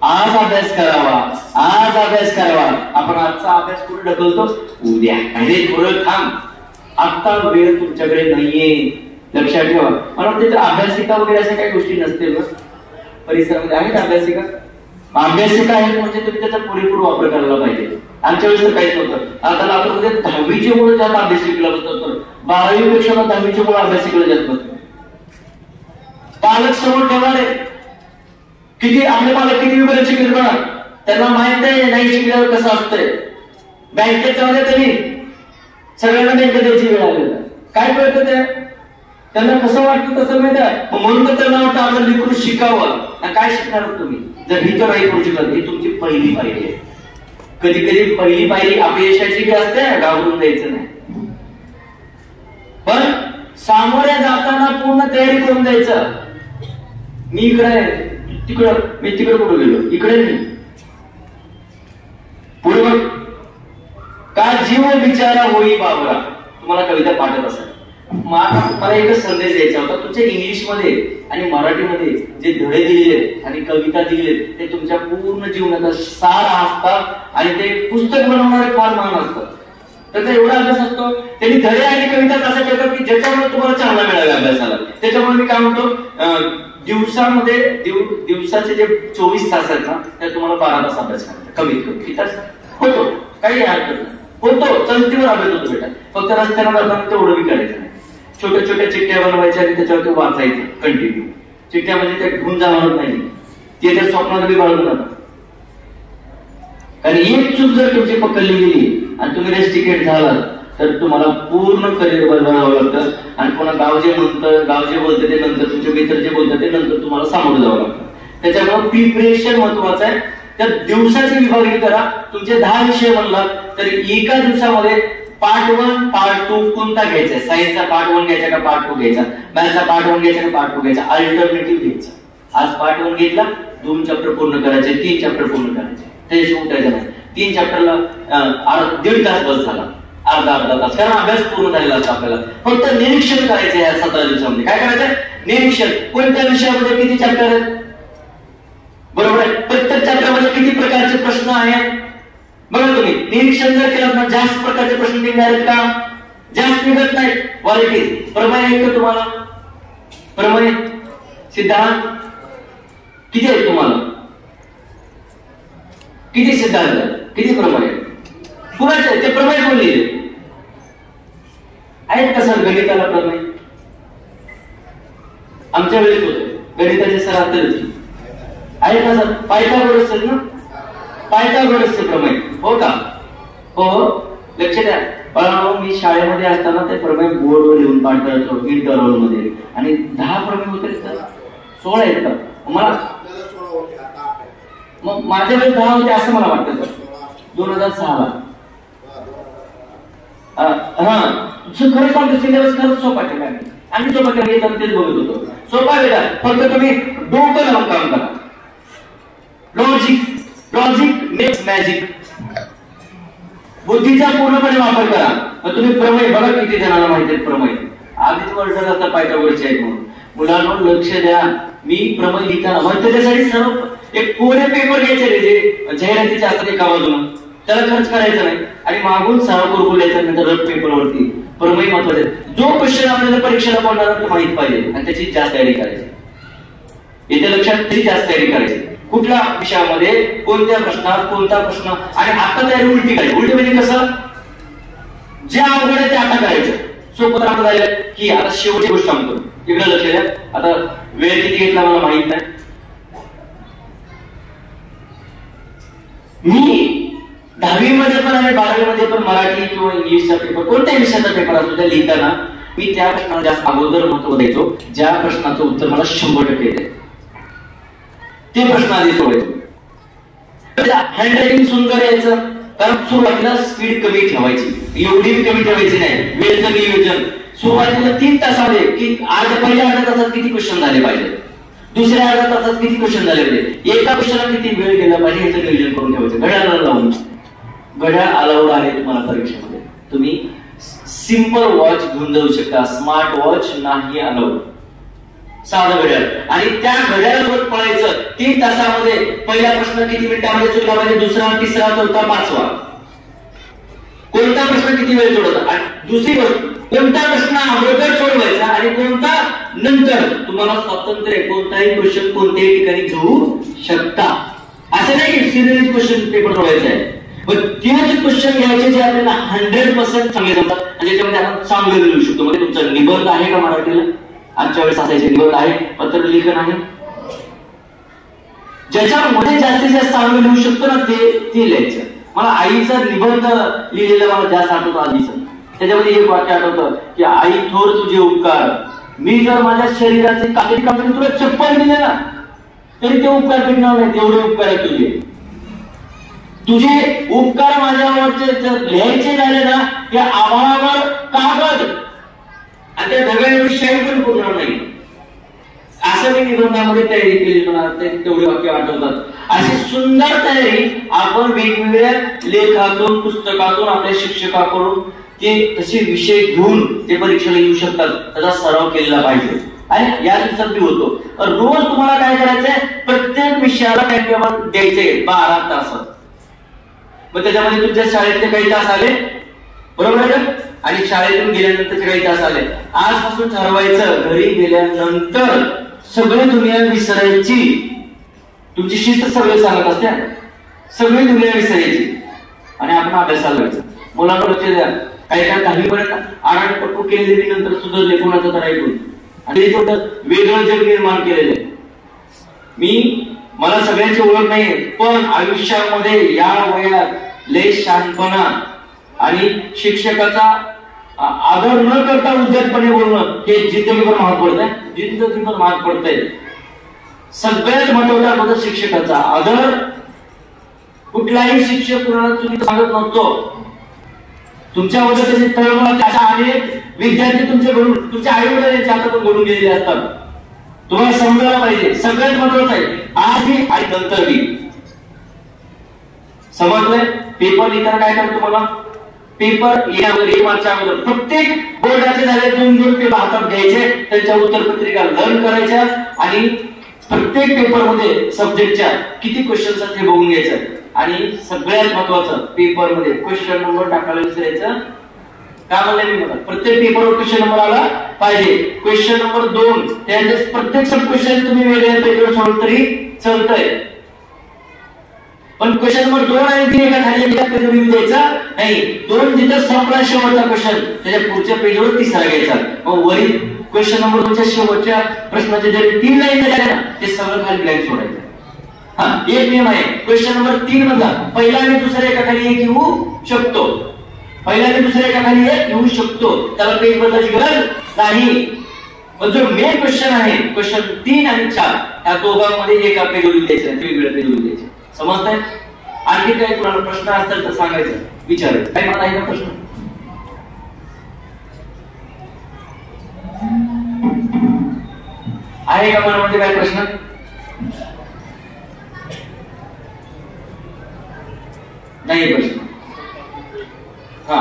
आज अभ्यास करावा, आज अभ्यास करावा. आपण आजचा अभ्यास कुठे ढकलतो? उद्या, म्हणजे थोडं थांब, आता वेळ तुमच्याकडे नाहीये. लक्षात ठेवा. मला वाटतं अभ्यासिका वगैरे अशा काही गोष्टी नसतील परिसरामध्ये. आहेत अभ्यासिका? अभ्यासिका आहेत म्हणजे तुम्ही त्याचा पुरेपूर वापर करायला पाहिजे. आमच्या वेळेस तर काहीच नव्हतं. आता आपण 10वीचे मुळे जास्त अभ्यासिकेला बसतो, 12वी पेक्षा 10वीचे मुळे अभ्यासिकेला जास्त बसतो. पालक समोर ठेवणारे किती आपले पालक किती विभाग शिकले बघा, त्यांना माहित नाही शिकल्यावर कसं असतंय. बँकेत जाऊ द्या त्यांनी, सगळ्यांना बँकेत द्यायची वेळ आली, काय कळतं ते त्यांना कसं वाटतं तसं माहिती आहे. म्हणून तर त्यांना वाटतं आपलं लेकरू शिकावं. काय शिकणार तुम्ही जर ही तर नाही करू शकत. ही तुमची पहिली पायरी आहे. कधी कधी पहिली पायरी अपयशाची असते, घाबरून द्यायचं नाही, पण सामोऱ्या जाताना पूर्ण तयारी करून द्यायचं. मी इकडे आहे, तिकडं मी तिकडे कुठं गेलो, इकडे नाही, पुढे बघ. का जीव बिचारा होई बाबरा, तुम्हाला कविता पाठत असेल. मला एकच संदेश द्यायचा होता. तुमच्या इंग्लिश मध्ये आणि मराठीमध्ये जे धडे दिलेले आणि कविता दिलेले ते तुमच्या पूर्ण जीवनाचा सार असतात आणि ते पुस्तक बनवणारे फार महान असतात. त्याचा एवढा अभ्यास असतो. त्यांनी धडे आणि कविता असं करतात की ज्याच्यामुळे तुम्हाला चांगला मिळाला अभ्यासाला. त्याच्यामुळे मी काय म्हणतो, दिवसाचे जे 24 तास आहेत ना, त्यात तुम्हाला 12 तास अभ्यास करायचा कमीत कमी. किती तास होतो, काही हरकत नाही, होतो, चलतीवर अभ्यास होतो बेटा. फक्त रस्त्याला जाताना तेवढं बी करायचं नाही. छोट्या छोट्या चिठ्ठ्या बनवायच्या आणि त्याच्यावरती वाचायचं कंटिन्यू. चिठ्ठ्या म्हणजे त्या घेऊन जाणार नाही, ते त्या स्वप्नात बी बाळगून जातात. कारण एक चूक जर तुमची पकडली गेली आणि तुम्ही रेस्टिकेट झालात तर तुम्हाला पूर्ण करिअर बदलावं लागतं. आणि पुन्हा गाव जे बोलतं ते नंतर, तुमचे मित्र जे बोलतात ते नंतर तुम्हाला सामोरं जावं लागतं. त्याच्यामुळे प्रिपरेशन महत्वाचं आहे. त्या दिवसाची विभागणी करा. तुमचे 10 विषय म्हणलात तर एका दिवसामध्ये पार्ट 1 पार्ट 2 कोणता घ्यायचा, सायन्सचा पार्ट 1 घ्यायचा का पार्ट 2 घ्यायचा, मॅथ्सचा पार्ट 1 घ्यायचा का पार्ट 2 घ्यायचा, अल्टरनेटिव्ह घ्यायचा. आज पार्ट 1 घेतला, 2 चॅप्टर पूर्ण करायचे, 3 चॅप्टर पूर्ण करायचे, त्याच्याशी उठायचं नाही. 3 चॅप्टरला 1.5 तास बस झाला, अर्धा तास, कारण अभ्यास पूर्ण झालेला असतो. आपल्याला फक्त निरीक्षण करायचं या 17 दिवसामध्ये. काय करायचं, निरीक्षण. कोणत्या विषयामध्ये किती चॅप्टर आहेत, बरोबर आहे, प्रत्येक चॅप्टरमध्ये किती प्रकारचे प्रश्न आहेत. बघा तुम्ही निरीक्षण जर केलं तर जास्त प्रकारचे प्रश्न निघणार आहेत का, जास्त निघत नाहीत. क्वालिटी प्रमेय आहे का तुम्हाला, प्रमेय सिद्धांत किती आहेत तुम्हाला, किती सिद्धांत, किती प्रमेय, कुणाचे ते प्रमेय कोण लिहिले आहेत का सर. गणिताला प्रमेय आमच्या वेळेस होते, गणिताचे सर आता आहेत का सर. पायथागोरस ना, पायथागोरसचे प्रमेय हो का, हो लक्ष द्या. मी शाळेमध्ये असताना ते प्रमेय बोर्डवर लिहून पाठ करायचो इंटरव्हल मध्ये, आणि 10 प्रमेय होते तर 16 आहेत का मला, मग माझ्या वेळेस 10 होते असं मला वाटतं सर. 2006 ला खरं सांगतो, सिलेबस खरंच सोपा केला आम्ही, सोपा केला तेच बघत होतो. सोपा केला, फक्त तुम्ही डोकं लावून काम करा. Logic makes magic. बुद्धीचा पूर्णपणे वापर करा. मग तुम्ही प्रमेय बघा, किती जणांना माहिती आहेत प्रमेय. आधीच वर्ष आता पायथागोरसचे आहेत म्हणून. मुलांवर लक्ष द्या. मी प्रमेय लिहिताना मग त्याच्यासाठी सर्व एक कोरे पेपर घ्यायचे रे, जे जाहिरातीचे असतात एका बाजूला, त्याला खर्च करायचा नाही आणि मागून सराव करून द्यायचा. नंतर रफ पेपरवरती प्रमेय महत्वाचे. जो क्वेश्चन आपल्याला परीक्षेला पडणार ते माहित पाहिजे आणि त्याची जास्त तयारी करायची. येत्या लक्षात तरी जास्त तयारी करायची. कुठल्या विषयामध्ये कोणत्या प्रश्नात कोणता प्रश्न, आणि आता तयारी उलटी करायची. उलटी म्हणजे कसं, जे अवघड आहे ते आता करायचं. सोपं तर आपलं झालं की आता शेवटची गोष्ट सांगतो, इकडे लक्ष द्या. आता वेळ किती घेतला मला माहित नाही. मी 10वी मध्ये पण आणि 12वी मध्ये पण मराठी किंवा इंग्लिशचा पेपर, कोणत्या विषयाचा पेपर असतो, त्या लिहिताना मी त्या प्रश्नाला जास्त अगोदर महत्व द्यायचो. ज्या प्रश्नाचं उत्तर मला 100% येते ते प्रश्न आधी सोडायचे. हँडरायटिंग सुंदर यायचं, कारण सुरुवातीला स्पीड कमी ठेवायची, एवढी कमी ठेवायची नाही. वेळेचं नियोजन सुरुवातीला 3 तासामध्ये की आज पहिल्या अर्ध्या तासात किती क्वेश्चन झाले पाहिजे, दुसऱ्या अर्ध्या तासात किती क्वेश्चन झाले पाहिजे, एका क्वेश्चनला किती वेळ गेला पाहिजे याचं नियोजन करून ठेवायचं. घड्याळाला लावून, घड्याळ अलाउड आहे तुम्हाला परीक्षेमध्ये. तुम्ही सिंपल वॉच घेऊन जाऊ शकता, स्मार्ट वॉच नाही अलाउड. साधं घड्याळ, आणि त्या घड्याळासोबत पळायचं. 3 तासामध्ये पहिला प्रश्न किती मिनिटांमध्ये सुटला पाहिजे, दुसरा, तिसरा, चौथा, 5वा. कोणता प्रश्न किती वेळ सोडवता, आणि दुसरी गोष्ट कोणता प्रश्न अगोदर सोडवायचा आणि कोणता नंतर. तुम्हाला स्वातंत्र्य, कोणताही क्वेश्चन कोणत्याही ठिकाणी घेऊ शकता. असं नाही की सिरियस क्वेश्चन पेपर सोडवायचा आहे, पण तेच क्वेश्चन घ्यायचे जे आपल्याला 100% चांगले जमतात आणि ज्याच्यामध्ये आपण चांगलं लिहू शकतो. म्हणजे तुमचा निबंध आहे का मराठीला, आजच्या वेळेस असायचे निबंध आहे, पत्र लिखन आहे, ज्याच्यामध्ये जास्तीत जास्त चांगलं लिहू शकतो ना ते लिहायचं. मला आईचा निबंध लिहिलेला मला जास्त आठवतो आधीच. त्याच्यामध्ये एक वाक्य आठवतं की आई थोर तुझे उपकार, मी जर माझ्या शरीराचे कातडी कापडी तुला चप्पल दिले ना तरी ते उपकार भेटणार नाही. तेवढे उपकार आहे तुझे उपकार माझ्यावरचे जर लिहायचे झाले ना ते आभाळावर कागद आणि त्या ढगाळी शाही पण पुरणार नाही. असं मी निबंधामध्ये तयारी केली. मला तेवढे वाक्य आठवतात. अशी सुंदर तयारी आपण वेगवेगळ्या लेखातून पुस्तकातून आपल्या शिक्षकाकडून ते तसे विषय घेऊन ते परीक्षेला येऊ शकतात. त्याचा सराव केला पाहिजे आणि या दिवसात बी होतो. रोज तुम्हाला काय करायचंय, प्रत्येक विषयाला टाइम टेबल द्यायचंय 12 तास. मग त्याच्यामध्ये तुमच्या शाळेतले काही तास आले बरोबर आहे का, आणि शाळेतून गेल्यानंतरचे काही तास आले. आजपासून ठरवायचं घरी गेल्यानंतर सगळी दुनिया विसरायची. तुमची शिस्त सगळे सांगत असते, सगळी दुनिया विसरायची आणि आपण अभ्यासाला लागायचं. मुलांना लक्ष द्या. काही काय 10वी पर्यंत आराटपट्टू केलेली नंतर सुद्धा कोणाचं तर ऐकून आणि वेगळं जग निर्माण केलेलं आहे. मला सगळ्यांची ओळख नाही, पण आयुष्यामध्ये या वयात लय शांतपणा आणि शिक्षकाचा आदर न करता उद्धटपणे बोलणं हे जिंदगीवर महाग पडतंय. जिंदगीवर महाग पडतंय. सगळ्यात महत्वाचा म्हणजे शिक्षकाचा आदर. कुठलाही शिक्षक कुणाला चुकीचं सांगत नव्हतो. तुमच्याबद्दल त्याची तळमळ त्याच्या अनेक विद्यार्थी तुमच्या आई वडिलांच्या हातातून घडून गेलेले असतात. तुम्हाला समजायला पाहिजे. सगळ्यात महत्वाचं आहे आधी आणि नंतर बी. समजलंय? पेपर लिहिताना काय करतो तुम्हाला, पेपर येण्यावर 1 मार्चच्या अगोदर प्रत्येक बोर्डाचे झाले 2 पेपर हातात घ्यायचे, त्यांच्या उत्तरपत्रिका लर्न करायच्या आणि प्रत्येक पेपर मध्ये सब्जेक्टच्या किती क्वेश्चन्स आहेत हे बघून घ्यायचं. आणि सगळ्यात महत्वाचं पेपर मध्ये क्वेश्चन नंबर टाकायला विसरायचं. काय म्हणलं मी मला, प्रत्येक पेपरवर क्वेश्चन नंबर आला पाहिजे. क्वेश्चन नंबर 2 त्याचे प्रत्येक सब क्वेश्चन तुम्ही वेगळ्या पेजवर सोडलं तरी चालतंय, पण क्वेश्चन नंबर 2 आणि 3 एका खाली पेजवर लिहून द्यायचा नाही. 2 जिथे संपला शेवटचा क्वेश्चन त्याच्या पुढच्या पेजवर तिसरा घ्यायचा. मग वरील क्वेश्चन नंबर 2 च्या शेवटच्या प्रश्नाचे जे 3 लाईन झाल्या ना ते सगळं खाली ब्लँक सोडायचं. एक नियम आहे. क्वेश्चन नंबर 3 मधला पहिला आणि दुसरा एका खाली एक येऊ शकतो, पहिला आणि दुसरा एका खाली एक येऊ शकतो, त्याला पेज बदलायची गरज नाही. पण जो मेन क्वेश्चन आहे क्वेश्चन 3 आणि 4 या दोघांमध्ये एका पेजवर द्यायचं, वेगवेगळ्या पेजवर द्यायचं. समजतंय? आणखी काही तुम्हाला प्रश्न असतील तर सांगायचं, विचारायचं. काय मला आहे का प्रश्न? आहे का मनामध्ये काय प्रश्न? नाही प्रश्न? हा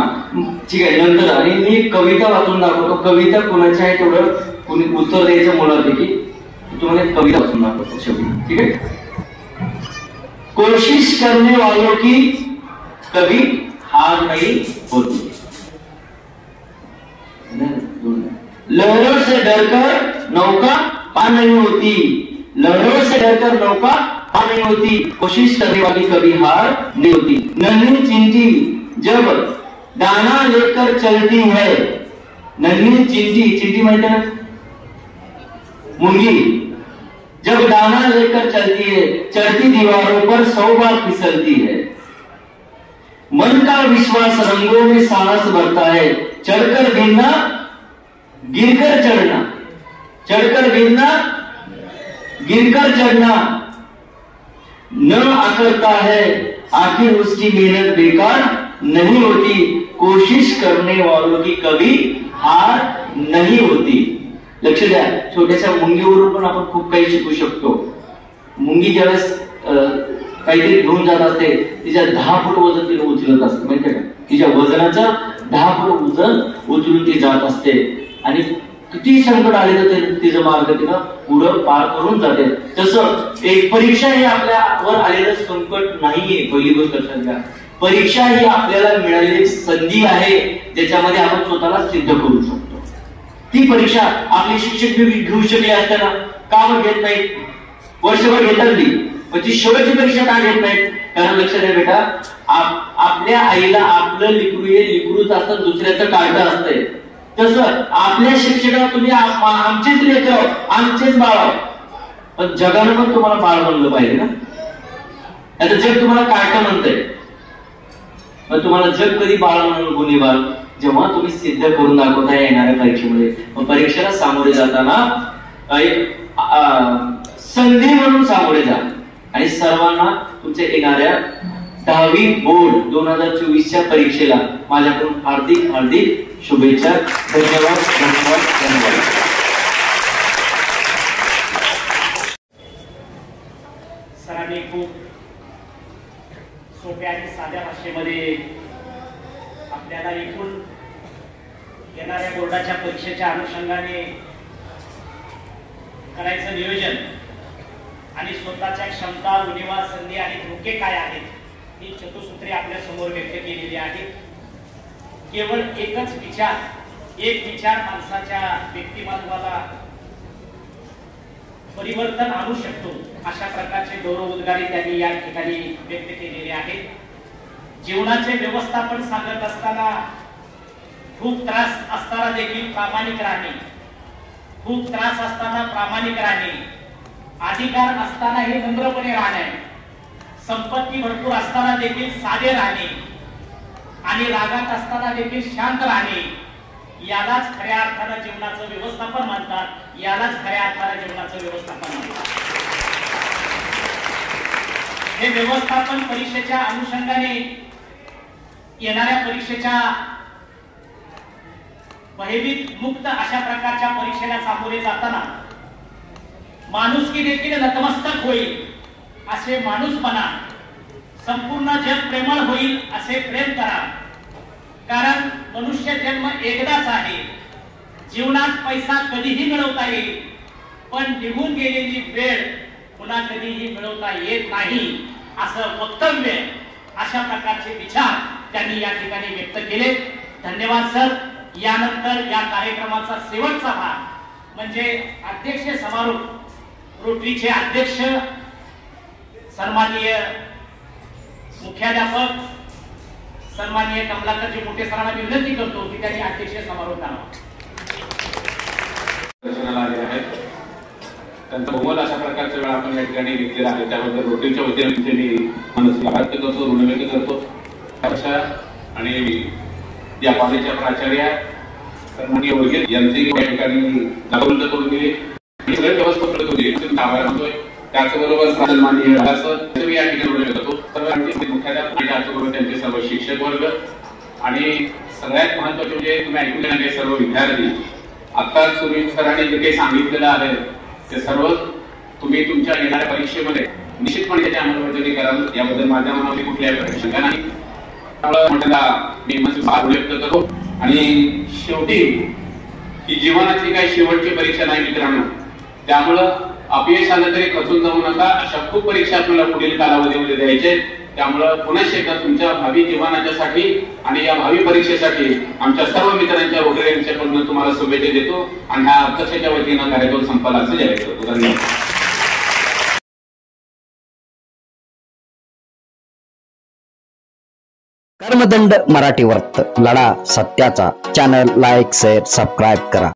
ठीक आहे. नंतर आणि मी कविता वाचून दाखवतो. कविता कोणाची आहे तेवढं कोणी उत्तर द्यायचं मुलापैकी. तुम्हाला कविता वाचून दाखवतो शेवटी. ठीक आहे. कोशिश करने वालों की कभी हार नहीं होती. लहरों से डरकर नौका पार नहीं होती. लहरों से डरकर नौका पार नहीं होती. कोशिश करने वाली कभी हार नहीं होती. नन्ही चींटी जब दाना लेकर चलती है. नन्ही चींटी, चींटी माहिती है ना, मुंगी, जब दाना लेकर चलती है चढ़ती दीवारों पर 100 बार फिसलती है. मन का विश्वास रंगों में साहस भरता है. चढ़कर गिरना गिरकर चढ़ना, चढ़कर गिरना गिरकर चढ़ना न अकड़ता है. आखिर उसकी मेहनत बेकार नहीं होती. कोशिश करने वालों की कभी हार नहीं होती. लक्ष द्या. छोट्याशा मुंगीवरून पण आपण खूप काही शिकू शकतो. मुंगी ज्यावेळेस काहीतरी घेऊन जात असते तिच्या 10 फूट वजन तिला उचलत असते, माहितीये का? तिच्या वजनाचं 10 फूट वजन उचलून ती जात असते आणि किती संकट आले तर तिचं मार्ग तिला पुढं पार करून जाते. तसं एक परीक्षा ही आपल्यावर आलेलं संकट नाहीये. पहिली गोष्ट लक्षात घ्या. परीक्षा ही आपल्याला मिळालेली संधी आहे ज्याच्यामध्ये आपण स्वतःला सिद्ध करू शकतो. ती परीक्षा आपले शिक्षक घेऊ शकले असताना का बरं घेत नाहीत? वर्षभर घेतात ती, पण ती शेवटची परीक्षा का घेत नाहीत? कारण लक्ष द्या बेटा, आपल्या आईला आपलं लिकरू हे लिकरूच असतं, दुसऱ्याचं काढलं असतंय. तसं आपल्या शिक्षकाला तुम्ही आमचेच लेकर, आमचेच बाळ, पण जगानं पण तुम्हाला बाळ म्हणलं पाहिजे ना. आता जग तुम्हाला कार्ट म्हणतंय, पण तुम्हाला जग कधी बाळ म्हणून गुन्हेगार जेव्हा तुम्ही सिद्ध करून दाखवता येणाऱ्या परीक्षेमध्ये. मग परीक्षेला सामोरे जाताना काही संधी म्हणून सामोरे जा आणि सर्वांना तुमच्या येणाऱ्या 10वी बोर्ड 2024च्या परीक्षेला माझ्याकडून हार्दिक हार्दिक शुभेच्छा. धन्यवाद धन्यवाद धन्यवाद. सरांनी खूप सोप्या आणि साध्या भाषेमध्ये आपल्याला इथून येणाऱ्या बोर्डाच्या परीक्षेच्या अनुषंगाने करायचं नियोजन आणि स्वतःच्या क्षमता, उणिवा, संधी आणि धोके काय आहेत ही चतुसूत्रे आपल्या समोर व्यक्त केलेली आहेत. केवळ एकच विचार, एक विचार माणसाच्या व्यक्तिमत्वाला परिवर्तन आणू शकतो, अशा प्रकारचे गौरवोद्गारे त्यांनी या ठिकाणी व्यक्त केलेले आहेत. जीवनाचे व्यवस्थापन सांगत असताना खूप त्रास असताना देखील प्रामाणिक राहणे, खूप त्रास असताना प्रामाणिक राहणे, अधिकार असताना हे नम्रपणे राहणे, संपत्ती भरपूर असताना देखील साधे राहणे आणि रागात असताना देखील शांत राहणे, यालाच खऱ्या अर्थानं जीवनाचं व्यवस्थापन म्हणतात. यालाच खऱ्या अर्थानं जीवनाचं व्यवस्थापन म्हणतात. हे व्यवस्थापन परीक्षेच्या अनुषंगाने येणाऱ्या परीक्षेच्या भयभीत मुक्त अशा प्रकारच्या परीक्षेला सामोरे जाताना माणुसकी देखील नतमस्तक होईल असे माणूसपणा, संपूर्ण जग प्रेमळ होईल असे प्रेम करा. कारण मनुष्य जन्म एकदाच आहे. जीवनात पैसा कधीही मिळवता येईल, पण निघून गेलेली वेळ पुन्हा कधीही मिळवता येत नाही असं वक्तव्य, अशा प्रकारचे विचार त्यांनी या ठिकाणी व्यक्त केले. धन्यवाद सर. यानंतर या कार्यक्रमाचा शेवटचा भाग म्हणजे अध्यक्ष समारोप. रोटरीचे अध्यक्ष सन्माननीय मुख्याध्यापक सन्माननीय कमलाकरजी मोठे सरांना विनंती करतो की त्यांनी अध्यक्ष समारोप करावा. दर्शनाला आले आहेत, त्यांचा बहुमत अशा प्रकारच्या वेळा आपण या ठिकाणी घेतलेला आहे. त्याबद्दल रोटरीच्या वतीने मी मनस्वी आभार व्यक्त करतो, ऋण व्यक्त करतो. आणि या कॉलेजच्या प्राचार्य सन्माननीय वर्गीय यांचे या ठिकाणी जागरूक करून दिले, सगळे व्यवस्थापन होते, आभार मानतोय. त्याचबरोबर सन्माननीय मी या ठिकाणी ऋण व्यक्त करतो. सर्व मुख्याध्यापक आणि त्याचबरोबर त्यांचे सर्व शिक्षक वर्ग आणि सगळ्यात महत्वाचे म्हणजे तुम्ही ऐकून घेणारे सर्व विद्यार्थी. आता सुनील सरांनी जे काही सांगितलेलं आहे ते सर्व तुम्ही तुमच्या येणाऱ्या परीक्षेमध्ये निश्चितपणे त्याची अंमलबजावणी कराल, याबद्दल माझ्या मनामध्ये कुठल्याही शंका नाही. मी व्यक्त करतो. आणि शेवटी ही जीवनाची काही शेवटची परीक्षा नाही मित्रांनो, त्यामुळं अपयश आलं तरी खचून जाऊ नका. अशा खूप परीक्षा आपल्याला पुढील कालावधीमध्ये द्यायचे. त्यामुळं पुन्हा एकदा तुमच्या भावी जीवनाच्यासाठी आणि या भावी परीक्षेसाठी आमच्या सर्व मित्रांच्या रोटरी यांच्याकडून तुम्हाला शुभेच्छा देतो आणि ह्या अध्यक्षाच्या वतीनं कार्यक्रम संपला असं जाहीर करतो. धन्यवाद. कर्मदंड मराठी वर्त लढा सत्याचा. चॅनल लाईक शेअर सबस्क्राईब करा.